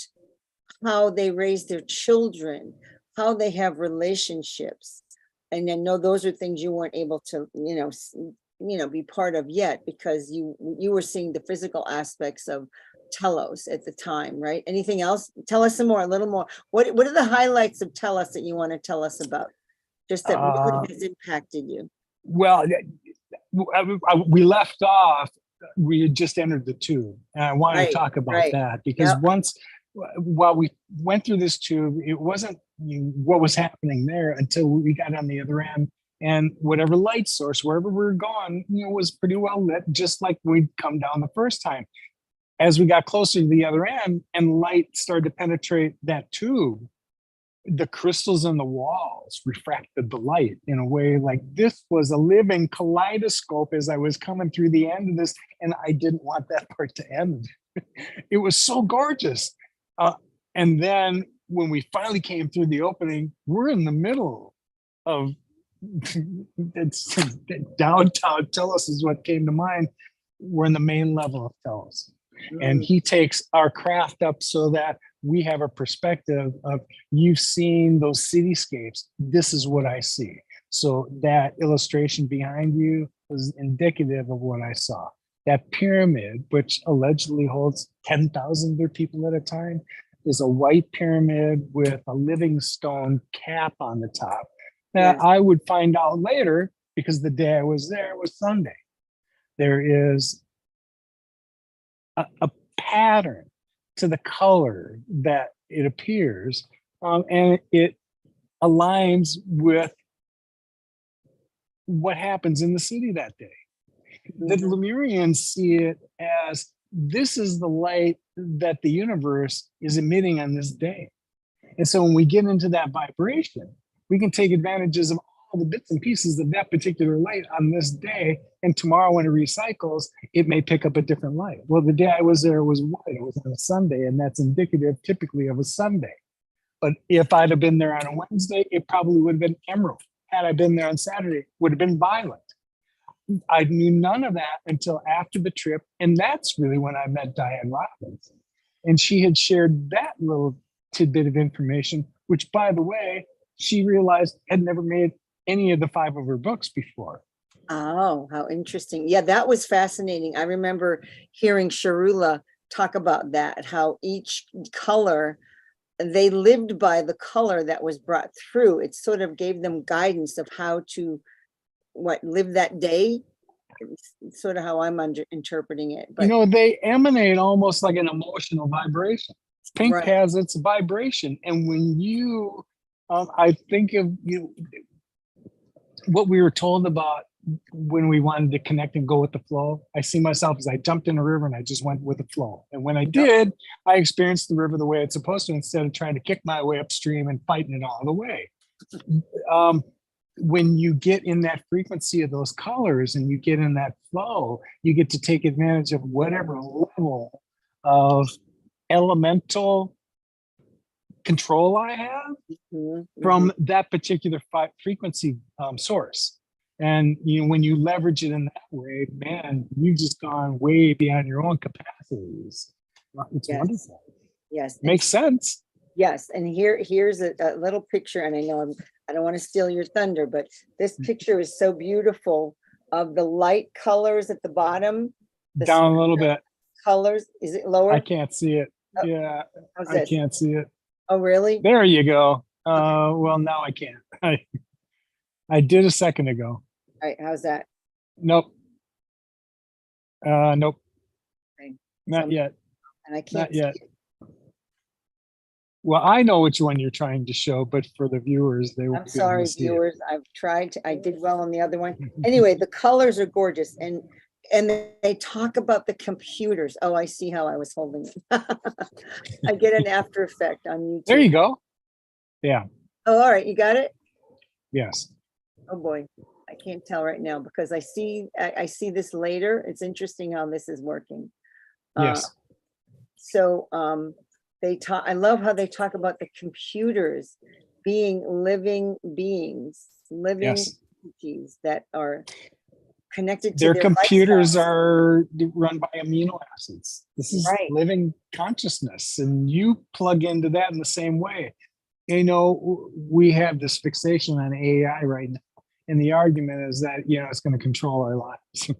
how they raise their children, how they have relationships. And I know those are things you weren't able to, be part of yet, because you were seeing the physical aspects of Telos at the time, right? Anything else? Tell us some more, a little more. What are the highlights of Telos that you want to tell us about? Just that really has impacted you. Well, we left off, we had just entered the tube. And I wanted to talk about that because while we went through this tube, it wasn't what was happening there until we got on the other end. And whatever light source, wherever we were going, was pretty well lit, just like we'd come down the first time. As we got closer to the other end and light started to penetrate that tube, the crystals in the walls refracted the light in a way like this was a living kaleidoscope as I was coming through the end of this, and I didn't want that part to end. It was so gorgeous. And then when we finally came through the opening, we're in the middle of it's downtown Telos is what came to mind. We're in the main level of Telos. And he takes our craft up so that we have a perspective of, you've seen those cityscapes. This is what I see. So that illustration behind you was indicative of what I saw. That pyramid, which allegedly holds 10,000 people at a time, is a white pyramid with a living stone cap on the top. That I would find out later, because the day I was there was Sunday. There is a pattern to the color that it appears, and it aligns with what happens in the city that day. The Lemurians see it as, this is the light that the universe is emitting on this day. And so when we get into that vibration, we can take advantages of all the bits and pieces of that particular light on this day, and tomorrow when it recycles, it may pick up a different light. Well, the day I was there was white. It was on a Sunday, and that's indicative typically of a Sunday. But if I'd have been there on a Wednesday, it probably would have been emerald. Had I been there on Saturday, it would have been violet. I knew none of that until after the trip. And that's really when I met Diane Robbins. And she had shared that little tidbit of information, which, by the way, she realized had never made any of the 5 of her books before. Oh, how interesting. Yeah, that was fascinating. I remember hearing Sharula talk about that, how each color, they lived by the color that was brought through. It sort of gave them guidance of how to live that day. It's sort of how I'm interpreting it. But they emanate almost like an emotional vibration. Pink right. has its vibration. And when you, I think of what we were told about when we wanted to connect and go with the flow. I see myself as I jumped in a river and I just went with the flow. And when I did, I experienced the river the way it's supposed to, instead of trying to kick my way upstream and fighting it all the way. When you get in that frequency of those colors and you get in that flow, you get to take advantage of whatever level of elemental control I have from that particular frequency source. And when you leverage it in that way, man, you've just gone way beyond your own capacities. It's wonderful. Yes, makes sense. Yes, and here's a little picture, and I know I don't want to steal your thunder, but this picture is so beautiful of the light colors at the bottom. Down a little bit. Colors. Is it lower? I can't see it. Oh, yeah, I can't see it. Oh, really? There you go. Well, now I can't. I did a second ago. All right, how's that? Nope. Nope. Okay. Not yet. And I can't. Not yet. Well, I know which one you're trying to show, but for the viewers, they won't. I'm sorry, viewers. I've tried to. I did well on the other one. Anyway, the colors are gorgeous, and they talk about the computers. Oh, I see how I was holding it. I get an after effect on YouTube. There you go. Yeah. Oh, all right. You got it? Yes. Oh boy. I can't tell right now because I see this later. It's interesting how this is working. Yes. I love how they talk about the computers being living beings, living entities that are connected to their computers lifestyles. Are run by amino acids. This is living consciousness, and you plug into that in the same way. We have this fixation on AI right now, and the argument is that it's going to control our lives.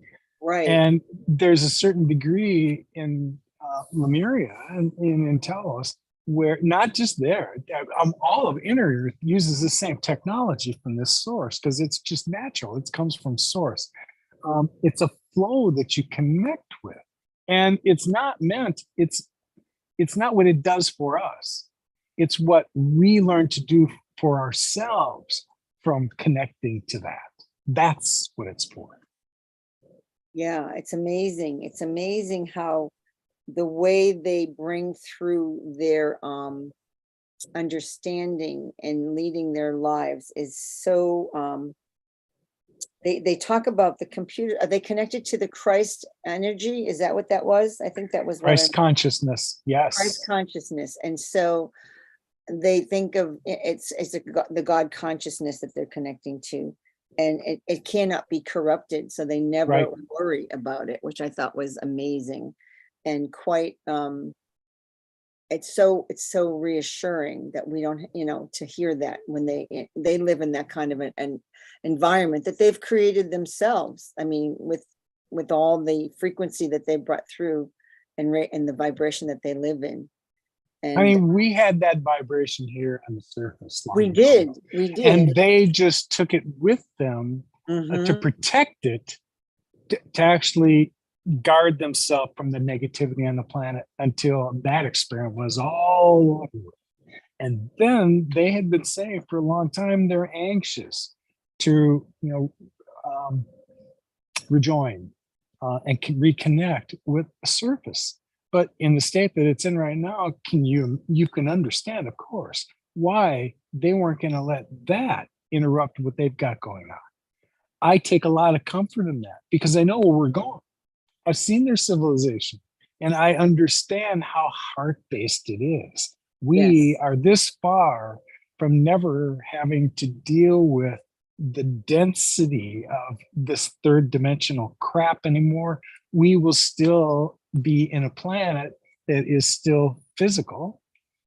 Right. And there's a certain degree in Lemuria and in Telos where not just there, all of inner Earth uses the same technology from this source because it's just natural. It comes from source. It's a flow that you connect with, and it's not meant. It's not what it does for us. It's what we learn to do for ourselves from connecting to that. That's what it's for. Yeah, it's amazing. It's amazing how the way they bring through their understanding and leading their lives is so they talk about the computer. Are they connected to the Christ energy? Is that what that was? I think that was Christ consciousness. Yes. Christ consciousness. And so they think of it's the God consciousness that they're connecting to. And it cannot be corrupted. So they never worry about it, which I thought was amazing and quite it's so reassuring that we don't, to hear that when they live in that kind of an environment that they've created themselves. I mean, with all the frequency that they brought through and the vibration that they live in. And we had that vibration here on the surface. We did. And they just took it with them to protect it, to actually guard themselves from the negativity on the planet until that experiment was all over. And then they had been saying for a long time they're anxious to, rejoin and reconnect with the surface. But in the state that it's in right now, you can understand, of course, why they weren't going to let that interrupt what they've got going on. I take a lot of comfort in that because I know where we're going. I've seen their civilization and I understand how heart-based it is. We Yes. are this far from never having to deal with the density of this third dimensional crap anymore. We will still be in a planet that is still physical.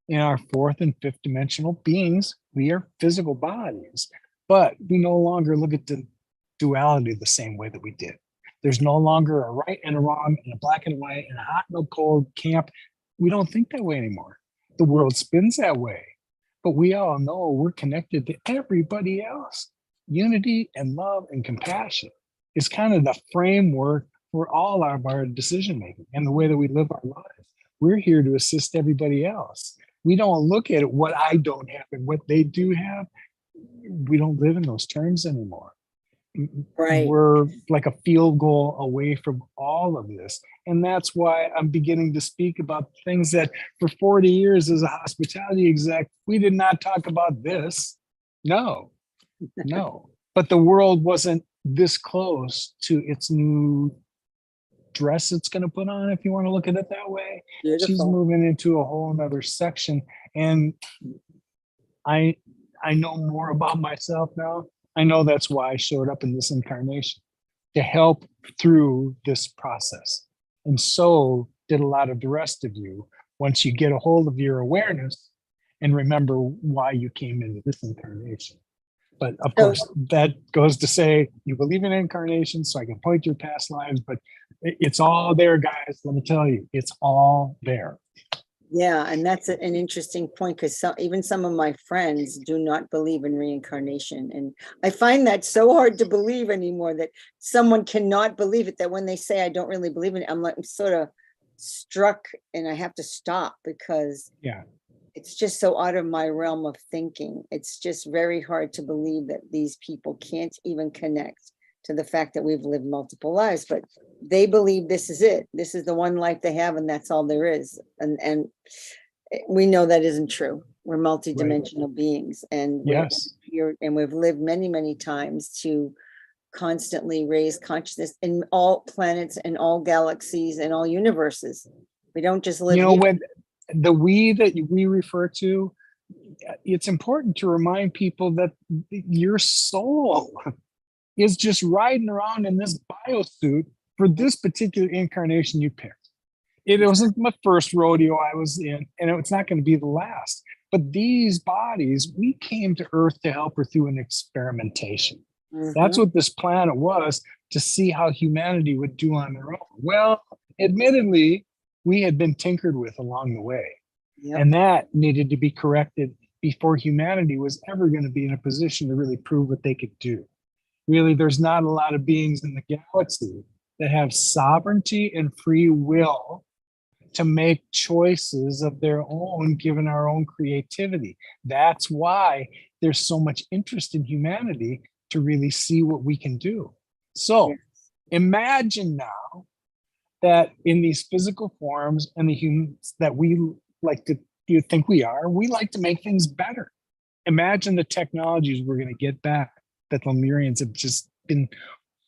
In our fourth and fifth dimensional beings, we are physical bodies, but we no longer look at the duality the same way that we did. There's no longer a right and a wrong and a black and white and a hot and a cold camp. We don't think that way anymore. The world spins that way, but we all know we're connected to everybody else. Unity and love and compassion is kind of the framework for all of our decision making and the way that we live our lives. We're here to assist everybody else. We don't look at what I don't have and what they do have. We don't live in those terms anymore. Right. We're like a field goal away from all of this. And that's why I'm beginning to speak about things that for 40 years as a hospitality exec, we did not talk about this. No. But the world wasn't this close to its new dress it's going to put on, if you want to look at it that way. Beautiful. She's moving into a whole nother section. And I know more about myself now. I know that's why I showed up in this incarnation, to help through this process. And so did a lot of the rest of you once you get a hold of your awareness and remember why you came into this incarnation. But of course, that goes to say you believe in incarnation, so I can point to your past lives, but it's all there, guys. Let me tell you, it's all there. Yeah, and that's an interesting point because even some of my friends do not believe in reincarnation. And I find that so hard to believe anymore, that someone cannot believe it, that when they say I don't really believe in it, I'm sort of struck and I have to stop because it's just so out of my realm of thinking. It's just very hard to believe that these people can't even connect to the fact that we've lived multiple lives, but they believe this is it. This is the one life they have, and that's all there is. And we know that isn't true. We're multidimensional beings, and we're here, and we've lived many, many times to constantly raise consciousness in all planets and all galaxies and all universes. We don't just live here. When the we that we refer to, it's important to remind people that your soul is just riding around in this biosuit for this particular incarnation you picked. It wasn't my first rodeo I was in, and it's not going to be the last. But these bodies, we came to Earth to help her through an experimentation. That's what this planet was, to see how humanity would do on their own. Well, admittedly, we had been tinkered with along the way. And that needed to be corrected before humanity was ever going to be in a position to really prove what they could do. Really, there's not a lot of beings in the galaxy that have sovereignty and free will to make choices of their own, given our own creativity. That's why there's so much interest in humanity to really see what we can do. So imagine now that in these physical forms and the humans that we like to think we like to make things better. Imagine the technologies we're going to get back that the Lemurians have just been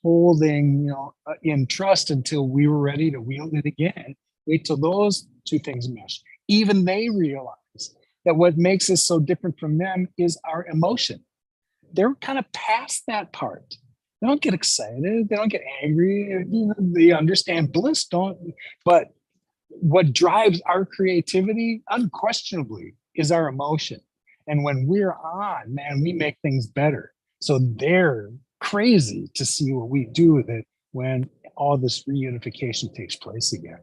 holding, in trust until we were ready to wield it again. Wait till those two things mesh. Even they realize that what makes us so different from them is our emotion. They're kind of past that part. They don't get excited. They don't get angry. They understand bliss, but what drives our creativity, unquestionably, is our emotion. And when we're on, man, we make things better. So they're crazy to see what we do with it when all this reunification takes place again.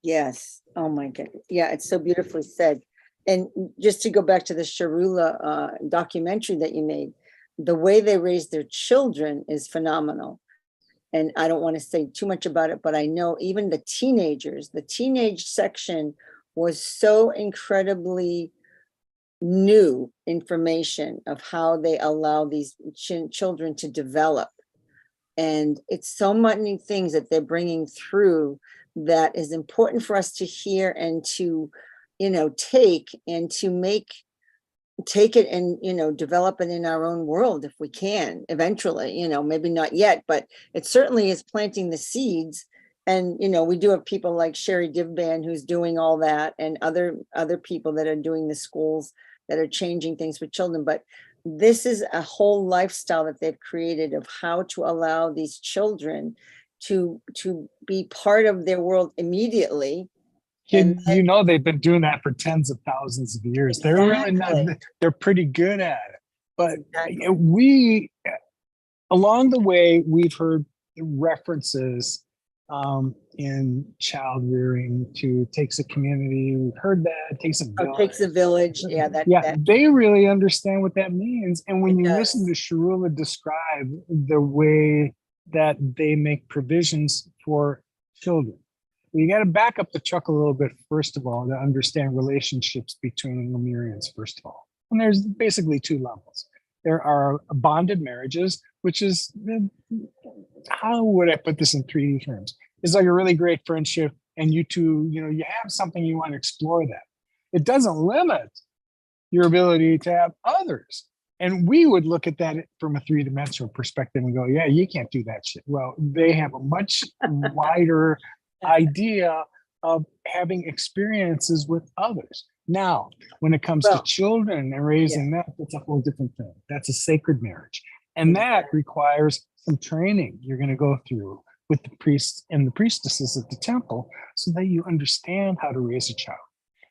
Yes. Oh my goodness. Yeah, it's so beautifully said. And just to go back to the Sharula documentary that you made, the way they raise their children is phenomenal. And I don't want to say too much about it, but I know even the teenagers, the teenage section was so incredibly new information of how they allow these children to develop. And it's so many things that they're bringing through that is important for us to hear and to, take and to make take it and, develop it in our own world if we can eventually, maybe not yet, but it certainly is planting the seeds. And, we do have people like Sherry Divban who's doing all that, and other people that are doing the schools that are changing things for children. But this is a whole lifestyle that they've created of how to allow these children to be part of their world immediately. And They've been doing that for tens of thousands of years. They're really not, they're pretty good at it. But along the way, we've heard references in child rearing to takes a community. We've heard that takes a village. Takes a village. Yeah, they really understand what that means. And when you listen to Sharula describe the way that they make provisions for children, you got to back up the truck a little bit, first of all, to understand relationships between Lemurians, first of all. And there's basically two levels. There are bonded marriages, which is, how would I put this in 3D terms? It's like a really great friendship, and you two, you have something you want to explore that. It doesn't limit your ability to have others. And we would look at that from a three-dimensional perspective and go, yeah, you can't do that shit. Well, they have a much wider idea of having experiences with others. Now, when it comes to children and raising that, that's a whole different thing. That's a sacred marriage. And that requires some training you're going to go through with the priests and the priestesses at the temple so that you understand how to raise a child.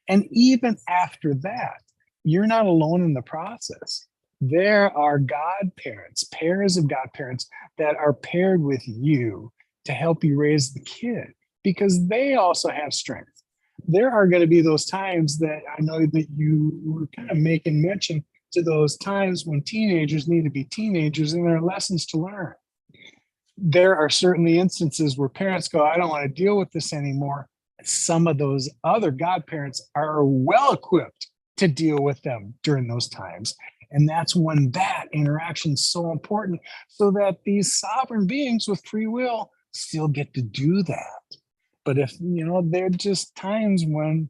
And even after that, you're not alone in the process. There are godparents, pairs of godparents that are paired with you to help you raise the kid, because they also have strength. There are going to be those times that I know that you were kind of making mention to, those times when teenagers need to be teenagers and there are lessons to learn. There are certainly instances where parents go, I don't want to deal with this anymore. Some of those other godparents are well equipped to deal with them during those times. And that's when that interaction is so important, so that these sovereign beings with free will still get to do that. But if, there are just times when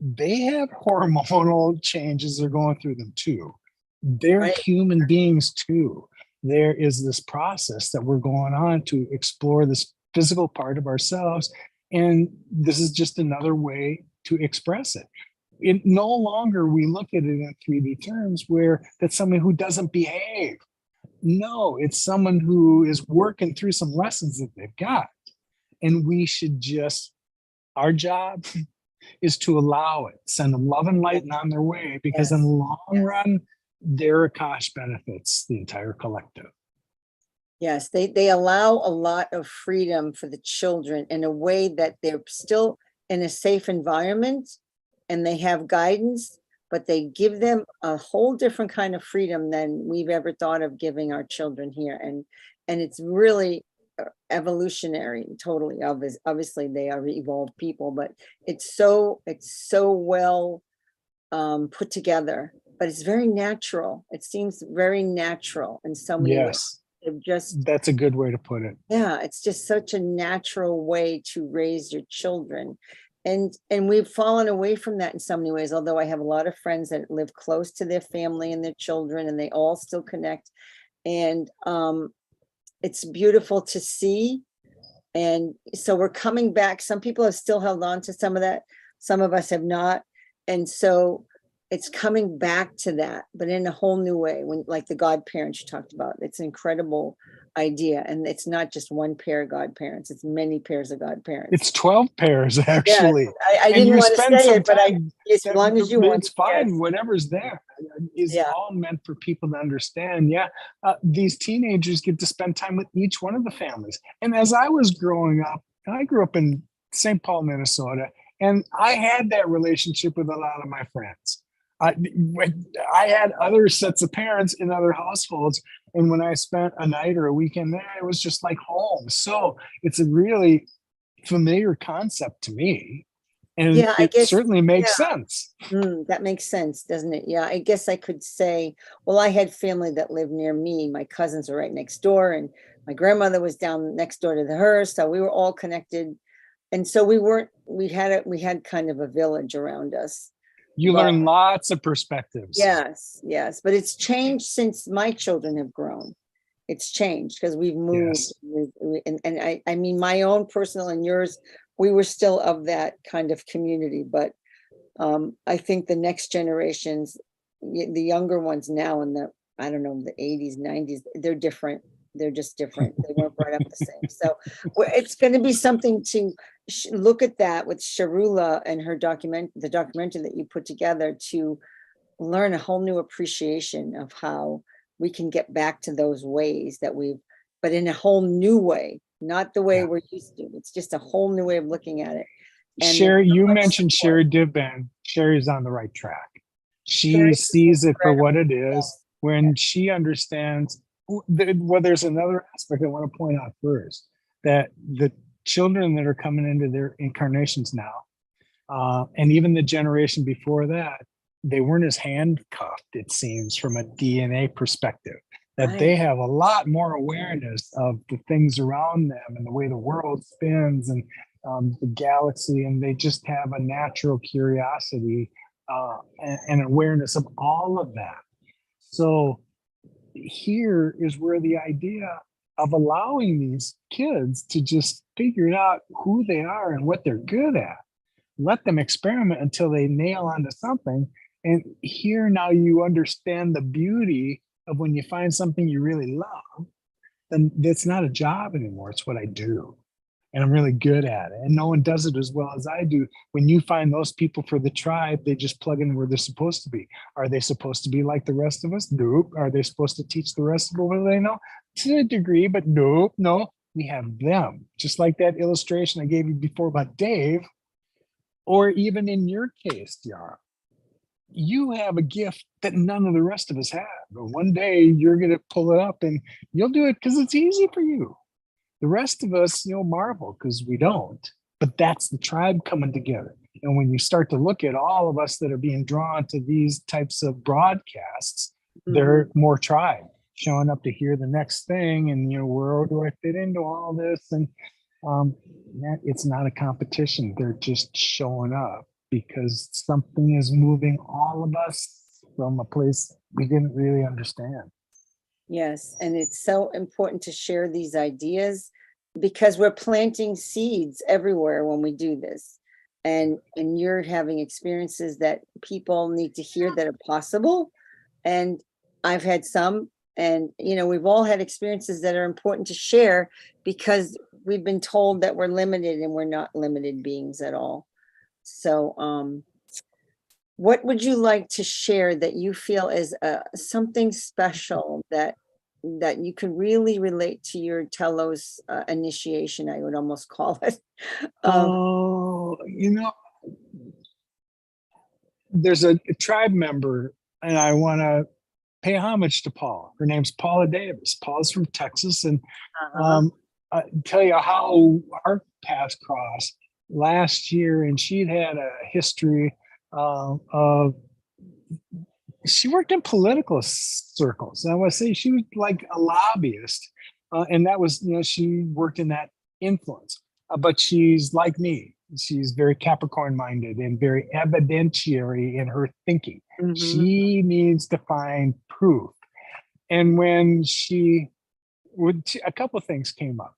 they have hormonal changes they're going through them too. They're human beings too. There is this process that we're going on to explore this physical part of ourselves. And this is just another way to express it. It no longer, we look at it in 3D terms where that's someone who doesn't behave. No, it's someone who is working through some lessons that they've got. And we should just, our job is to allow it, send them love and light on their way, because in the long run, their Akash benefits the entire collective. Yes, they allow a lot of freedom for the children in a way that they're still in a safe environment and they have guidance, but they give them a whole different kind of freedom than we've ever thought of giving our children here. And it's really evolutionary, totally. Obviously they are evolved people, but it's so well put together, but it's very natural. It seems very natural in so many ways. That's a good way to put it. Yeah, it's just such a natural way to raise your children. And we've fallen away from that in so many ways, although I have a lot of friends that live close to their family and their children, and they all still connect. And it's beautiful to see. And so we're coming back. Some people have still held on to some of that. Some of us have not. And so it's coming back to that, but in a whole new way, when, like the godparents you talked about. It's an incredible idea. And it's not just one pair of godparents, it's many pairs of godparents. It's 12 pairs, actually. Yeah, I didn't want to say it, but as long as you want. It's fine, whatever's there is all meant for people to understand. These teenagers get to spend time with each one of the families. And as I was growing up, I grew up in St. Paul, Minnesota, and I had that relationship with a lot of my friends. I had other sets of parents in other households, and when I spent a night or a weekend there, it was just like home. So it's a really familiar concept to me, and it certainly makes sense. That makes sense, doesn't it? Yeah, I guess I could say, well, I had family that lived near me. My cousins are right next door, and my grandmother was down next door to hers, so we were all connected. And so we had kind of a village around us. You But learn lots of perspectives. yes, yes, but it's changed since my children have grown. It's changed because we've moved. Yes. And I mean, my own personal and yours, we were still of that kind of community. But I think the next generations, the younger ones now in the, I don't know, the 80s, 90s, they're different. They're just different. They weren't brought up the same. So it's going to be something to look at that with Sharula and her the documentary that you put together, to learn a whole new appreciation of how we can get back to those ways that but in a whole new way, not the way Yeah. we're used to. It's just a whole new way of looking at it. And Sherry, you mentioned Sherry Dibben. Sherry's on the right track. She sees it for what it is when she understands. Well, there's another aspect I want to point out first, that the children that are coming into their incarnations now, and even the generation before that, they weren't as handcuffed, it seems, from a DNA perspective, that they have a lot more awareness of the things around them and the way the world spins and the galaxy, and they just have a natural curiosity and awareness of all of that. So here is where the idea of allowing these kids to just figure out who they are and what they're good at, let them experiment until they nail onto something. And here now you understand the beauty of when you find something you really love, then it's not a job anymore. It's what I do. And I'm really good at it. And no one does it as well as I do. When you find those people for the tribe, they just plug in where they're supposed to be. Are they supposed to be like the rest of us? Nope. Are they supposed to teach the rest of them what they know? To a degree, but nope, no. We have them. Just like that illustration I gave you before about Dave, or even in your case, Yarra. You have a gift that none of the rest of us have. But one day you're going to pull it up and you'll do it because it's easy for you. The rest of us, marvel because we don't. But that's the tribe coming together. And when you start to look at all of us that are being drawn to these types of broadcasts, they're more tribe showing up to hear the next thing. And, where do I fit into all this? And it's not a competition. They're just showing up because something is moving all of us from a place we didn't really understand. Yes, and it's so important to share these ideas because we're planting seeds everywhere when we do this. And you're having experiences that people need to hear that are possible. And I've had some, and we've all had experiences that are important to share because we've been told that we're limited, and we're not limited beings at all. So what would you like to share that you feel is something special that you can really relate to your Telos initiation, I would almost call it? There's a tribe member, and I want to pay homage to Paul. Her name's Paula Davis. Paula's from Texas, and I tell you how our paths crossed last year, and she'd had a history of she worked in political circles. And I want to say she was like a lobbyist, and that was she worked in that influence. But she's like me. She's very Capricorn minded and very evidentiary in her thinking. She needs to find proof. And when a couple of things came up.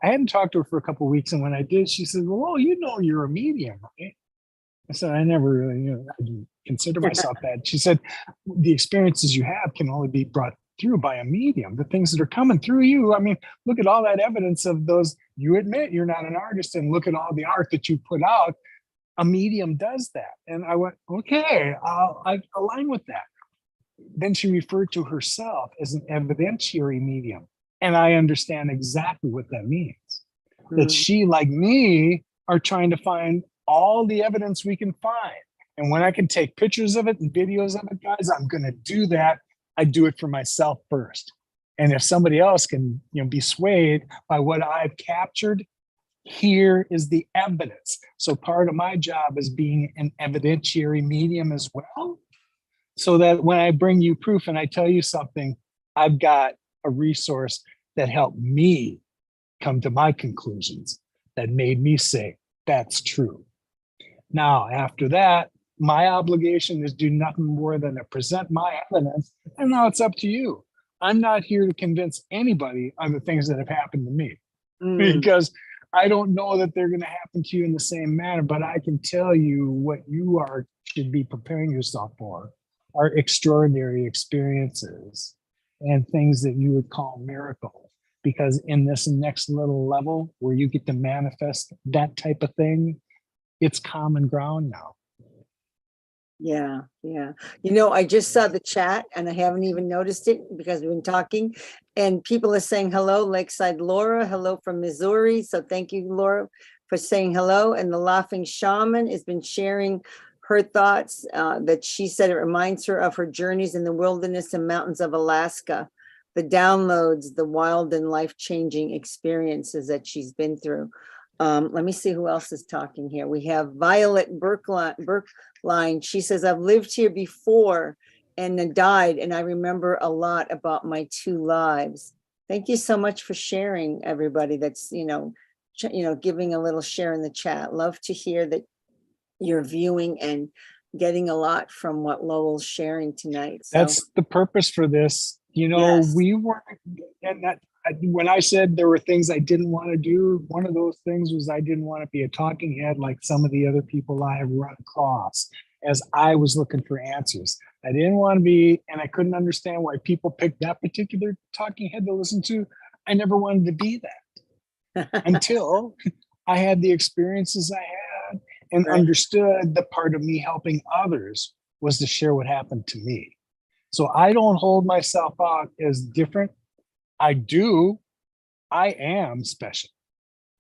I hadn't talked to her for a couple of weeks, and when I did, she said, "Well, you're a medium, right?" I said, "I never really, I didn't consider myself that." She said, "The experiences you have can only be brought through by a medium. The things that are coming through you, I mean, look at all that evidence of those. You admit you're not an artist, and look at all the art that you put out. A medium does that." And I went, "Okay, I align with that." Then she referred to herself as an evidentiary medium. And I understand exactly what that means. That she, like me, are trying to find all the evidence we can find. And when I can take pictures of it and videos of it, guys, I'm going to do that. I do it for myself first. And if somebody else can be swayed by what I've captured, here is the evidence. So part of my job is being an evidentiary medium as well. So that when I bring you proof and I tell you something, I've got a resource that helped me come to my conclusions, that made me say, that's true. Now, after that, My obligation is do nothing more than to present my evidence. And now it's up to you. I'm not here to convince anybody on the things that have happened to me because I don't know that they're going to happen to you in the same manner, but I can tell you what you should be preparing yourself for are extraordinary experiences and things that you would call miracles. Because in this next little level where you get to manifest that type of thing, it's common ground now. Yeah, yeah. I just saw the chat and I haven't even noticed it because we've been talking, and people are saying hello. Lakeside Laura, hello from Missouri. So thank you, Laura, for saying hello. And the Laughing Shaman has been sharing her thoughts that she said it reminds her of her journeys in the wilderness and mountains of Alaska, the downloads, the wild and life-changing experiences that she's been through. Let me see who else is talking here. We have Violet Berkline. She says, I've lived here before and then died, and I remember a lot about my 2 lives. Thank you so much for sharing, everybody that's, giving a little share in the chat. Love to hear that you're viewing and getting a lot from what Lowell's sharing tonight. So. That's the purpose for this. Yes. We weren't, and that when I said there were things I didn't want to do, one of those things was I didn't want to be a talking head like some of the other people I have run across as I was looking for answers. I didn't want to be, and I couldn't understand why people picked that particular talking head to listen to. I never wanted to be that until I had the experiences I had and understood the part of me helping others was to share what happened to me. So I don't hold myself out as different. I am special.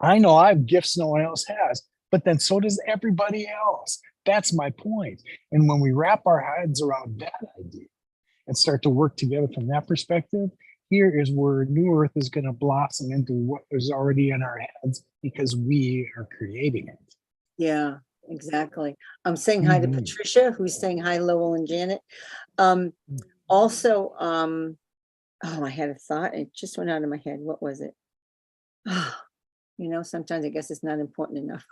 I know I have gifts no one else has, but then so does everybody else. That's my point. And when we wrap our heads around that idea and start to work together from that perspective, here is where New Earth is going to blossom into what is already in our heads because we are creating it. Yeah, exactly. I'm saying hi to Patricia, who's saying hi, Lowell and Janet. Also, I had a thought. It just went out of my head. What was it? Sometimes I guess it's not important enough.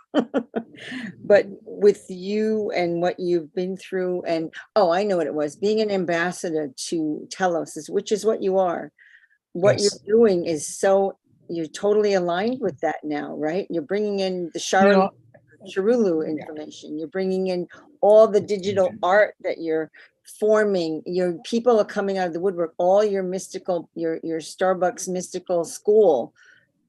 But with you and what you've been through, and I know what it was. Being an ambassador to Telos, which is what you are. What you're doing is you're totally aligned with that now, right? You're bringing in the Sharula information. You're bringing in all the digital art that you're forming. Your people are coming out of the woodwork. All your mystical, your Starbucks mystical school.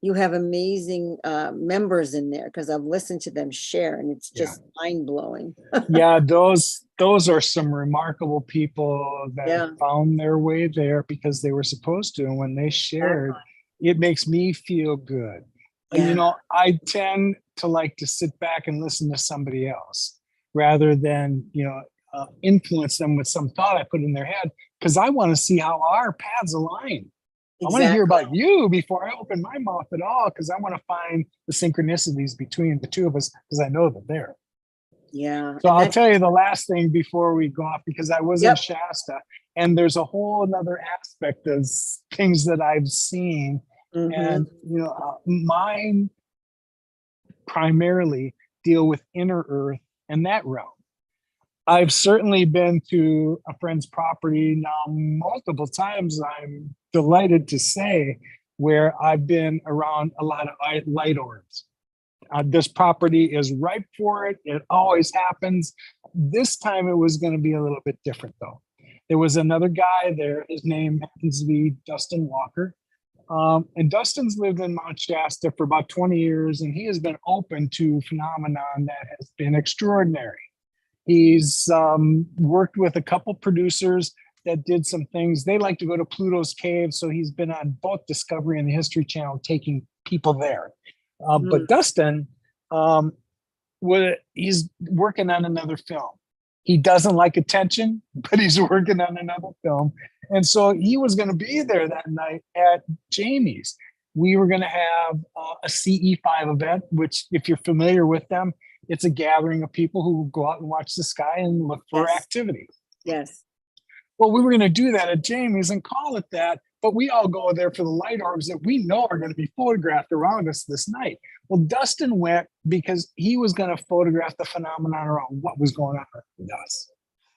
You have amazing members in there because I've listened to them share, and it's just mind blowing. Yeah, those are some remarkable people that found their way there because they were supposed to, and when they shared, it makes me feel good. And I tend to like to sit back and listen to somebody else rather than influence them with some thought I put in their head because I want to see how our paths align. Exactly. I want to hear about you before I open my mouth at all because I want to find the synchronicities between the two of us because I know that they're. Yeah. So I'll tell you the last thing before we go off because I was in Shasta and there's a whole another aspect of things that I've seen. And, mine primarily deal with inner earth and that realm. I've certainly been to a friend's property now multiple times, I'm delighted to say, where I've been around a lot of light orbs. This property is ripe for it. It always happens. This time it was going to be a little bit different, though. There was another guy there. His name happens to be Dustin Walker. And Dustin's lived in Mount Shasta for about 20 years, and he has been open to phenomenon that has been extraordinary. He's worked with a couple producers that did some things. They like to go to Pluto's Cave, so he's been on both Discovery and the History Channel taking people there. But Dustin, he's working on another film. He doesn't like attention, but he's working on another film. And so he was going to be there that night at Jamie's. We were going to have a CE5 event, which if you're familiar with them, it's a gathering of people who go out and watch the sky and look for activity. Yes. well, we were going to do that at Jamie's and call it that, but we all go there for the light orbs that we know are going to be photographed around us this night. Well, Dustin went because he was going to photograph the phenomenon around what was going on with us.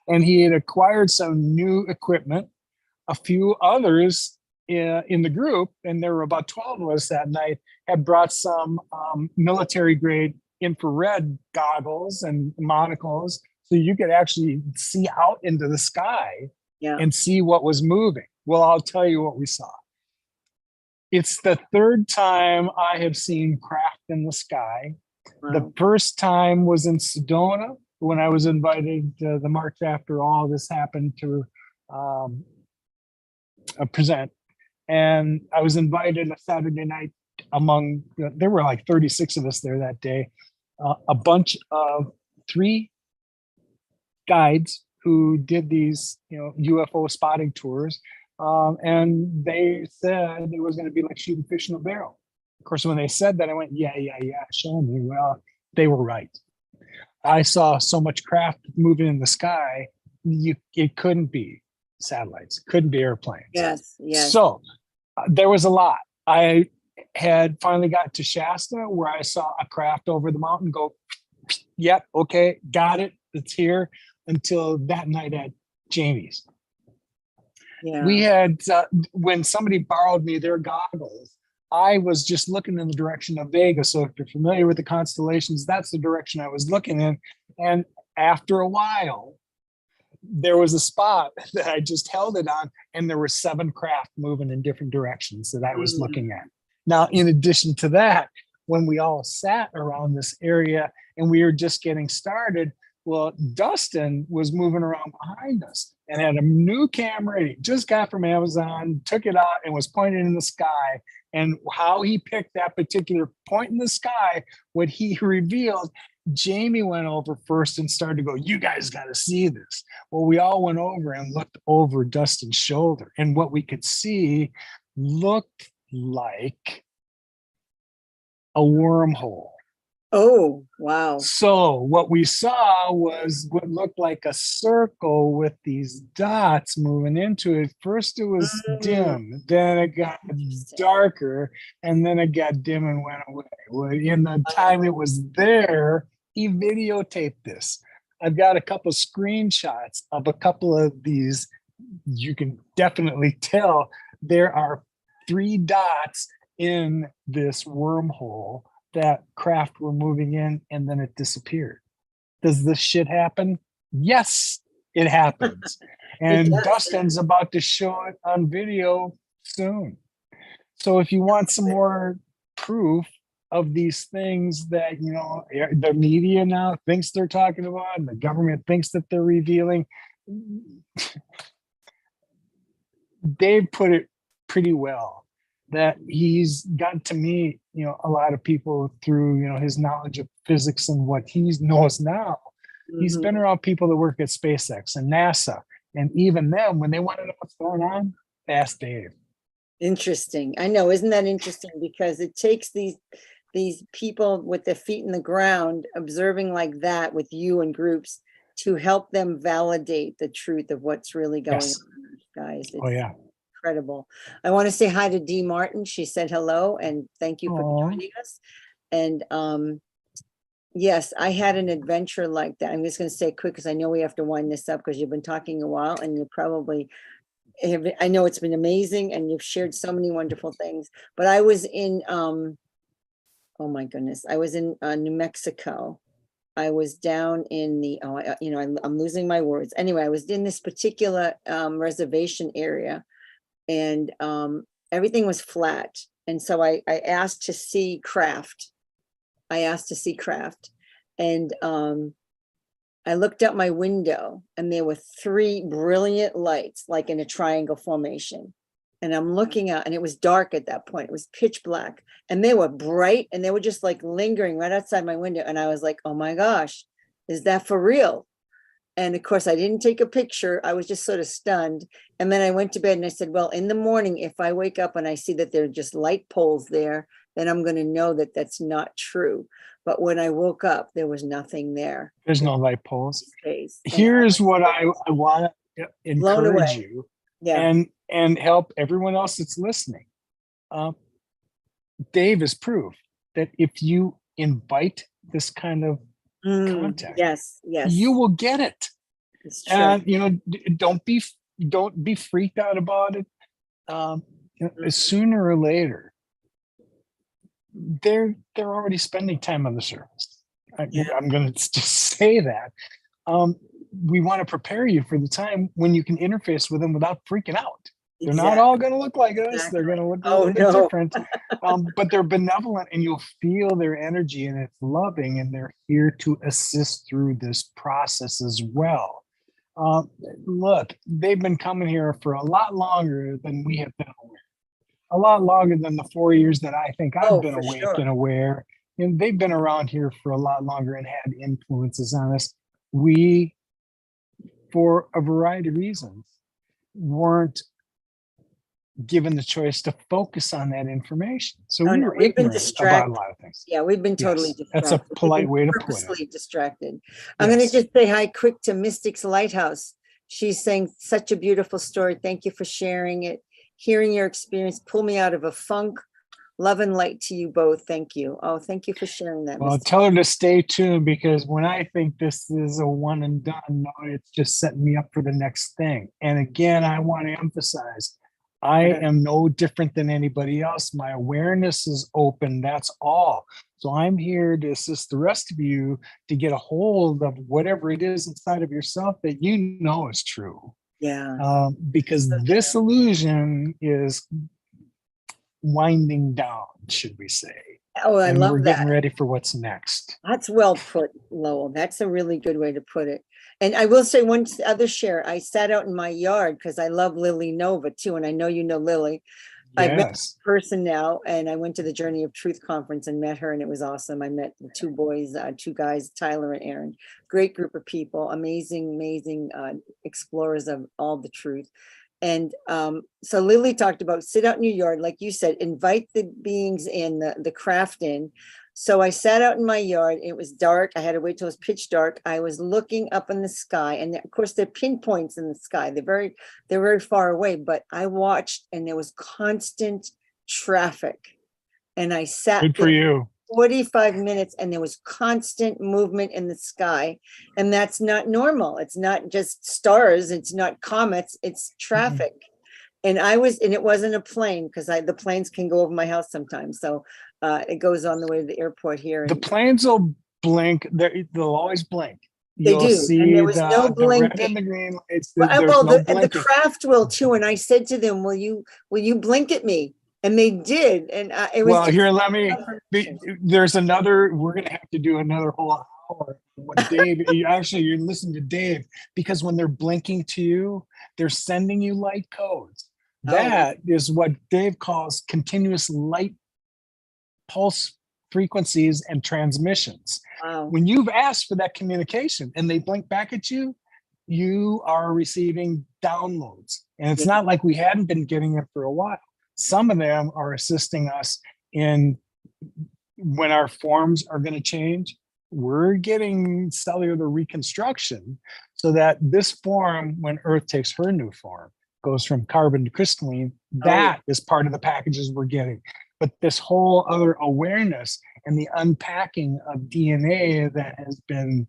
And he had acquired some new equipment. A few others in the group, and there were about 12 of us that night, had brought some military grade infrared goggles and monocles, so you could actually see out into the sky and see what was moving. Well, I'll tell you what we saw. It's the third time I have seen craft in the sky. Wow. The first time was in Sedona when I was invited to the March after all this happened to present. And I was invited a Saturday night among, there were like 36 of us there that day, a bunch of 3 guides who did these, UFO spotting tours. And they said it was going to be like shooting fish in a barrel. Of course, when they said that, I went, yeah, show me. Well, they were right. I saw so much craft moving in the sky, it couldn't be satellites, couldn't be airplanes. Yes. So there was a lot. I had finally got to Shasta where I saw a craft over the mountain go, yep, okay, got it, it's here, until that night at Jamie's. Yeah. We had, when somebody borrowed me their goggles, I was just looking in the direction of Vega. So if you're familiar with the constellations, that's the direction I was looking in. And after a while, there was a spot that I just held it on, and there were 7 craft moving in different directions that I was looking at. Now, in addition to that, when we all sat around this area and we were just getting started, well, Dustin was moving around behind us and had a new camera he just got from Amazon, took it out and was pointing in the sky. And how he picked that particular point in the sky, what he revealed, Jamie went over first and started to go, you guys got to see this. Well, we all went over and looked over Dustin's shoulder, and what we could see looked like a wormhole. Oh, wow. So what we saw was what looked like a circle with these dots moving into it. First it was dim, then it got darker, and then it got dim and went away. Well, in the time it was there, he videotaped this. I've got a couple screenshots of a couple of these. You can definitely tell there are 3 dots in this wormhole that craft were moving in, and then it disappeared. Does this shit happen? Yes, it happens. And Dustin's about to show it on video soon. So if you want some more proof of these things that, the media now thinks they're talking about and the government thinks that they're revealing, they put it pretty well. That he's gotten to meet, a lot of people through, his knowledge of physics and what he knows now. He's been around people that work at SpaceX and NASA, and even them, when they want to know what's going on, ask Dave. Interesting. I know, isn't that interesting? Because it takes these people with their feet in the ground, observing like that with you and groups, to help them validate the truth of what's really going on, guys. It's incredible. I want to say hi to Dee Martin. She said hello and thank you for joining us. And yes, I had an adventure like that. I'm just going to say quick because I know we have to wind this up because you've been talking a while and you probably have, I know it's been amazing and you've shared so many wonderful things. But I was in oh my goodness, I was in New Mexico. I was down in the I'm losing my words. Anyway, I was in this particular reservation area. And everything was flat. And so I asked to see craft. And I looked out my window and there were 3 brilliant lights, like in a triangle formation. And I'm looking out, and it was dark at that point. It was pitch black. And they were bright, and they were just like lingering right outside my window. And I was like, oh my gosh, is that for real? And of course, I didn't take a picture. I was just sort of stunned. And then I went to bed and I said, well, in the morning, if I wake up and I see that there are just light poles there, then I'm going to know that that's not true. But when I woke up, there was nothing there. There's no light poles. Here's what I want Blown away. encourage you Yeah. and help everyone else that's listening. Dave has proved that if you invite this kind of contact, Yes. Yes. you will get it. It's true. And don't be freaked out about it. Sooner or later, they're already spending time on the surface. I'm going to just say that. We want to prepare you for the time when you can interface with them without freaking out. They're not all going to look like us. They're going to look a little bit different, but they're benevolent, and you'll feel their energy, and it's loving, and they're here to assist through this process as well. Look, they've been coming here for a lot longer than we have been aware. A lot longer than the 4 years that I think I've been awake and aware. And they've been around here for a lot longer and had influences on us. We, for a variety of reasons, weren't given the choice to focus on that information. So we were ignorant about a lot of things. Yeah, we've been totally distracted. That's a polite way to put it. Purposely distracted. I'm going to just say hi quick to Mystic's Lighthouse. She's saying such a beautiful story. Thank you for sharing it. Hearing your experience pull me out of a funk. Love and light to you both. Thank you. Oh, thank you for sharing that. Well, tell her to stay tuned, because when I think this is a one and done, no, it's just setting me up for the next thing. And again, I want to emphasize, I am no different than anybody else. My awareness is open. That's all. So I'm here to assist the rest of you to get a hold of whatever it is inside of yourself that you know is true. Yeah. Because this illusion is winding down, should we say. Oh, I love that. We're getting ready for what's next. That's well put, Lowell. That's a really good way to put it. And I will say one other share. I sat out in my yard because I love Lily Nova too. And I know you know Lily. Yes. I've met this person now, and I went to the Journey of Truth conference and met her, and it was awesome. I met the two boys, two guys, Tyler and Aaron. Great group of people, amazing explorers of all the truth. And so Lily talked about sit out in your yard, like you said, invite the beings in, the craft in. So I sat out in my yard. It was dark. I had to wait till it was pitch dark. I was looking up in the sky, and of course, there are pinpoints in the sky. They're very far away. But I watched, and there was constant traffic. And I sat Good for you. 45 minutes, and there was constant movement in the sky, and that's not normal. It's not just stars. It's not comets. It's traffic. And it wasn't a plane, because the planes can go over my house sometimes. So it goes on the way to the airport here. The planes will blink. They'll always blink. They do. See and there was no blinking. The red and the green lights. The craft will too. And I said to them, will you blink at me? And they did. And it was. Well, here, let me. There's another. We're going to have to do another whole hour. What Dave? You listen to Dave, because when they're blinking to you, they're sending you light codes. That is what Dave calls continuous light pulse frequencies and transmissions. Wow. When you've asked for that communication and they blink back at you, you are receiving downloads. And it's not like we hadn't been getting it for a while. Some of them are assisting us in when our forms are going to change. We're getting cellular reconstruction so that this form, when Earth takes her new form, goes from carbon to crystalline. That is part of the packages we're getting. But this whole other awareness and the unpacking of DNA that has been,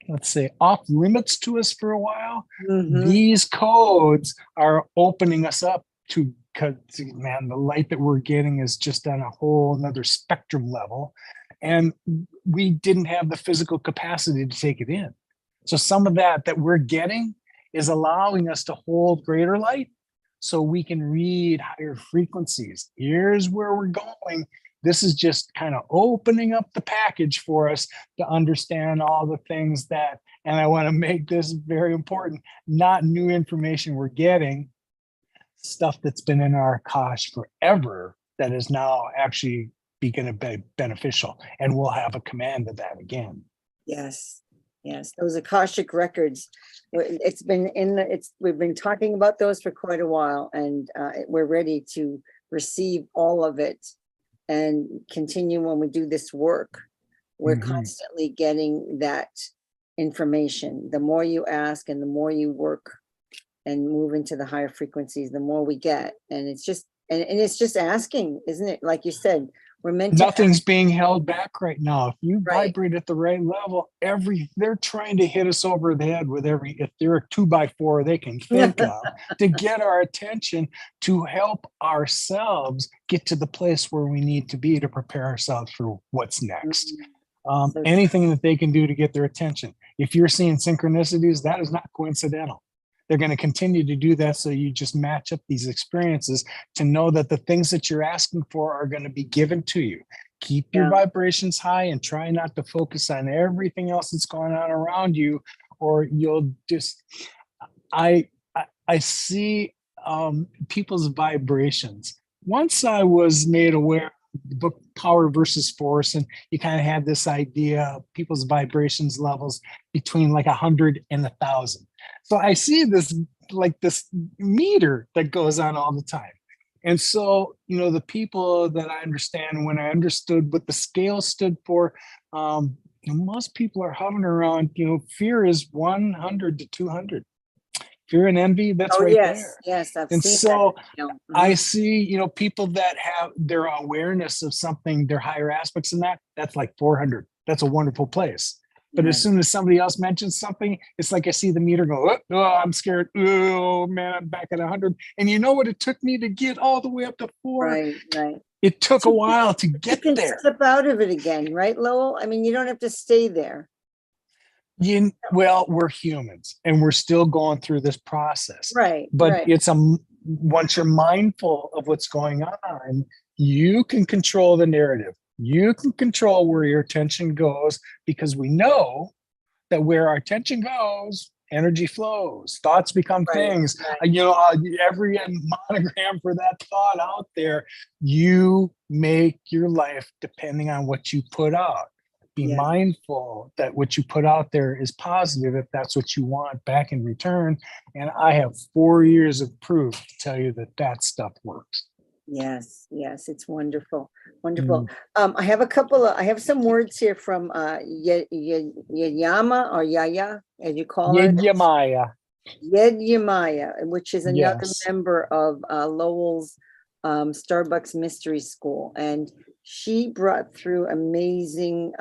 let's say, off limits to us for a while, these codes are opening us up to, because man, the light that we're getting is just on a whole another spectrum level. And we didn't have the physical capacity to take it in. So some of that we're getting is allowing us to hold greater light so we can read higher frequencies. Here's where we're going. This is just kind of opening up the package for us to understand all the things that, and I want to make this very important, not new information we're getting, stuff that's been in our Akash forever that is now actually going to be beneficial. And we'll have a command of that again. Yes. Yes, those Akashic records. We've been talking about those for quite a while, and we're ready to receive all of it and continue when we do this work. We're constantly getting that information. The more you ask and the more you work and move into the higher frequencies, the more we get. And it's just, and it's just asking, isn't it? Like you said, we're meant to Nothing's being held back right now. If you Right. vibrate at the right level, they're trying to hit us over the head with if they're a 2x4 they can think of to get our attention, to help ourselves get to the place where we need to be to prepare ourselves for what's next. So Anything that they can do to get their attention. If you're seeing synchronicities, that is not coincidental. They're going to continue to do that. So you just match up these experiences to know that the things that you're asking for are going to be given to you. Keep your vibrations high and try not to focus on everything else that's going on around you, or you'll just, I see people's vibrations. Once I was made aware of the book Power versus Force, and you kind of have this idea of people's vibrations levels between like 100 and 1,000. So I see this like this meter that goes on all the time. And so, the people that I understand, when I understood what the scale stood for, most people are hovering around, fear is 100 to 200. Fear and envy, that's right there. Yes, I've And seen so that. I see, people that have their awareness of something, their higher aspects in that's like 400. That's a wonderful place. But as soon as somebody else mentions something, it's like I see the meter go, oh, I'm scared. Oh, man, I'm back at 100. And you know what it took me to get all the way up to 4? Right. It took a while to get You can there. step out of it again, right, Lowell? I mean, you don't have to stay there. Well, we're humans and we're still going through this process. Right. But it's once you're mindful of what's going on, you can control the narrative. You can control where your attention goes, because we know that where our attention goes, energy flows, thoughts become things. Every monogram for that thought out there, you make your life depending on what you put out. Be mindful that what you put out there is positive if that's what you want back in return. And I have 4 years of proof to tell you that stuff works. Yes, it's wonderful. I have some words here from Yayama or Yaya, as you call her. Yedyamaya, which is another member of Lowell's Starbucks Mystery School. And she brought through amazing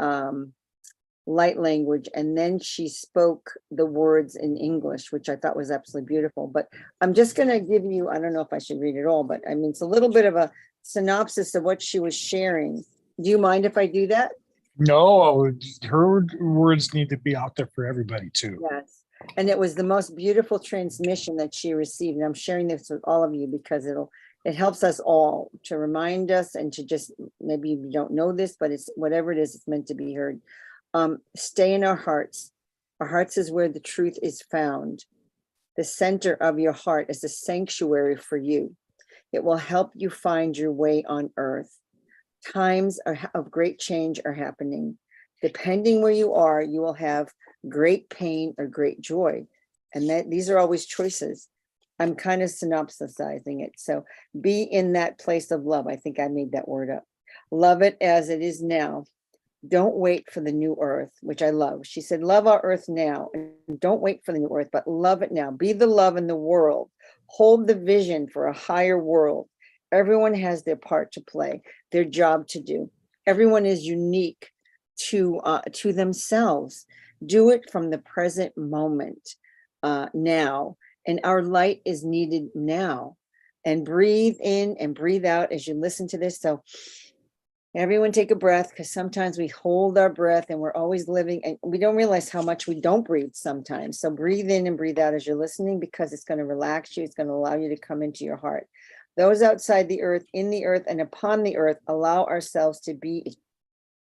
light language, and then she spoke the words in English, which I thought was absolutely beautiful. But I'm just going to give you, I don't know if I should read it all, but I mean, it's a little bit of a synopsis of what she was sharing. Do you mind if I do that? No, her words need to be out there for everybody too. Yes. And it was the most beautiful transmission that she received. And I'm sharing this with all of you because it helps us all to remind us, and to just, maybe you don't know this, but it's whatever it is, it's meant to be heard. Stay in our hearts. Our hearts is where the truth is found. The center of your heart is a sanctuary for you. It will help you find your way on earth. Times of great change are happening. Depending where you are, you will have great pain or great joy. And these are always choices. I'm kind of synopsisizing it. So be in that place of love. I think I made that word up. Love it as it is now. Don't wait for the new earth, which I love. She said, love our earth now. And don't wait for the new earth, but love it now. Be the love in the world. Hold the vision for a higher world. Everyone has their part to play, their job to do. Everyone is unique to themselves. Do it from the present moment, now. And our light is needed now. And breathe in and breathe out as you listen to this. So everyone take a breath, because sometimes we hold our breath and we're always living and we don't realize how much we don't breathe sometimes. So breathe in and breathe out as you're listening, because it's going to relax you. It's going to allow you to come into your heart. Those outside the earth, in the earth, and upon the earth, allow ourselves to be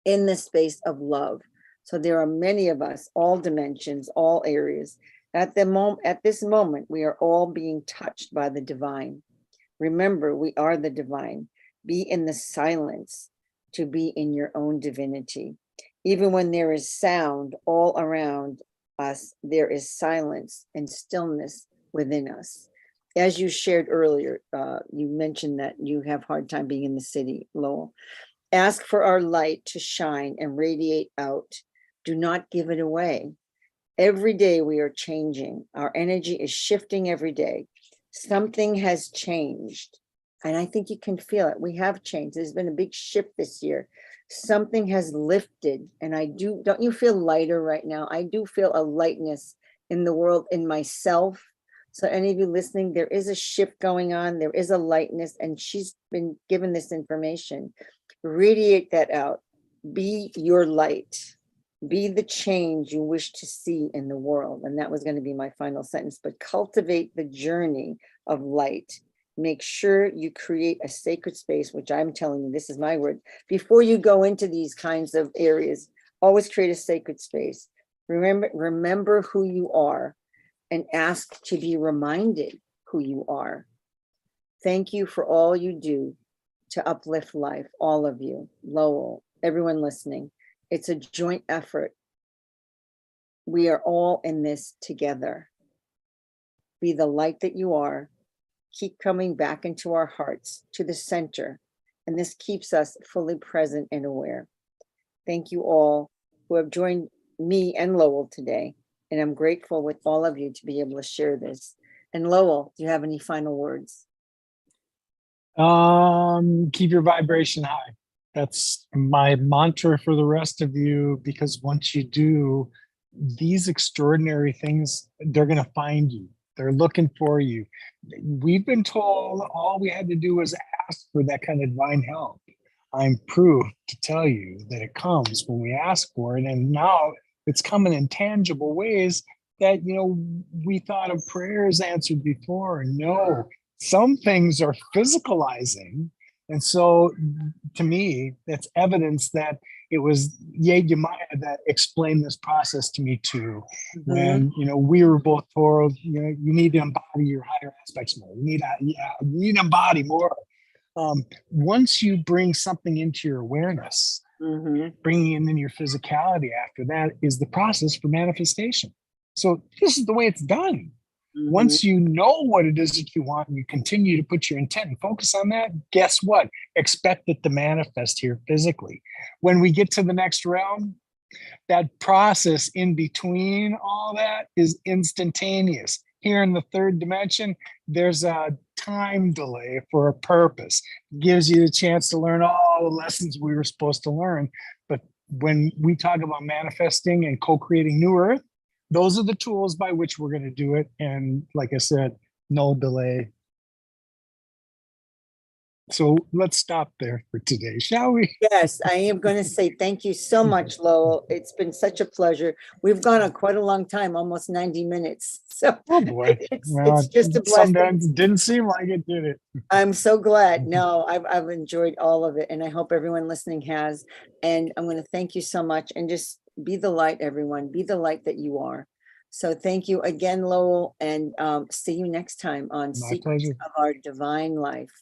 in the space of love. So there are many of us, all dimensions, all areas. At this moment, we are all being touched by the divine. Remember, we are the divine. Be in the silence to be in your own divinity. Even when there is sound all around us, there is silence and stillness within us. As you shared earlier, you mentioned that you have a hard time being in the city, Lowell. Ask for our light to shine and radiate out. Do not give it away. Every day we are changing. Our energy is shifting every day. Something has changed. And I think you can feel it. We have changed. There's been a big shift this year. Something has lifted. And don't you feel lighter right now? I do feel a lightness in the world, in myself. So any of you listening, there is a shift going on. There is a lightness, and she's been given this information. Radiate that out. Be your light. Be the change you wish to see in the world. And that was going to be my final sentence, but cultivate the journey of light. Make sure you create a sacred space, which I'm telling you, this is my word. Before you go into these kinds of areas, always create a sacred space. Remember who you are and ask to be reminded who you are. Thank you for all you do to uplift life, all of you, Lowell, everyone listening. It's a joint effort. We are all in this together. Be the light that you are. Keep coming back into our hearts, to the center. And this keeps us fully present and aware. Thank you all who have joined me and Lowell today. And I'm grateful with all of you to be able to share this. And Lowell, do you have any final words? Keep your vibration high. That's my mantra for the rest of you, because once you do, these extraordinary things, they're going to find you. They're looking for you. We've been told all we had to do was ask for that kind of divine help. I'm proof to tell you that it comes when we ask for it. And now it's coming in tangible ways that, we thought of prayers answered before. No, some things are physicalizing. And so to me, that's evidence that it was Yemaya that explained this process to me too. When, we were both told, you need to embody your higher aspects more. You need to embody more. Once you bring something into your awareness, bringing it into your physicality after that is the process for manifestation. So this is the way it's done. Once you know what it is that you want and you continue to put your intent and focus on that, guess what? Expect it to manifest here physically. When we get to the next realm, that process in between all that is instantaneous. Here in the third dimension, there's a time delay for a purpose. It gives you the chance to learn all the lessons we were supposed to learn. But when we talk about manifesting and co-creating new earth, those are the tools by which we're going to do it. And like I said, no delay. So let's stop there for today, shall we? Yes, I am going to say thank you so much, Lowell. It's been such a pleasure. We've gone on quite a long time, almost 90 minutes. So oh boy, it's just a blessing. Sometimes it didn't seem like it, did it? I'm so glad. No, I've enjoyed all of it, and I hope everyone listening has. And I'm going to thank you so much, and just be the light, everyone. Be the light that you are. So thank you again, Lowell, and see you next time on Secrets of Our Divine Life.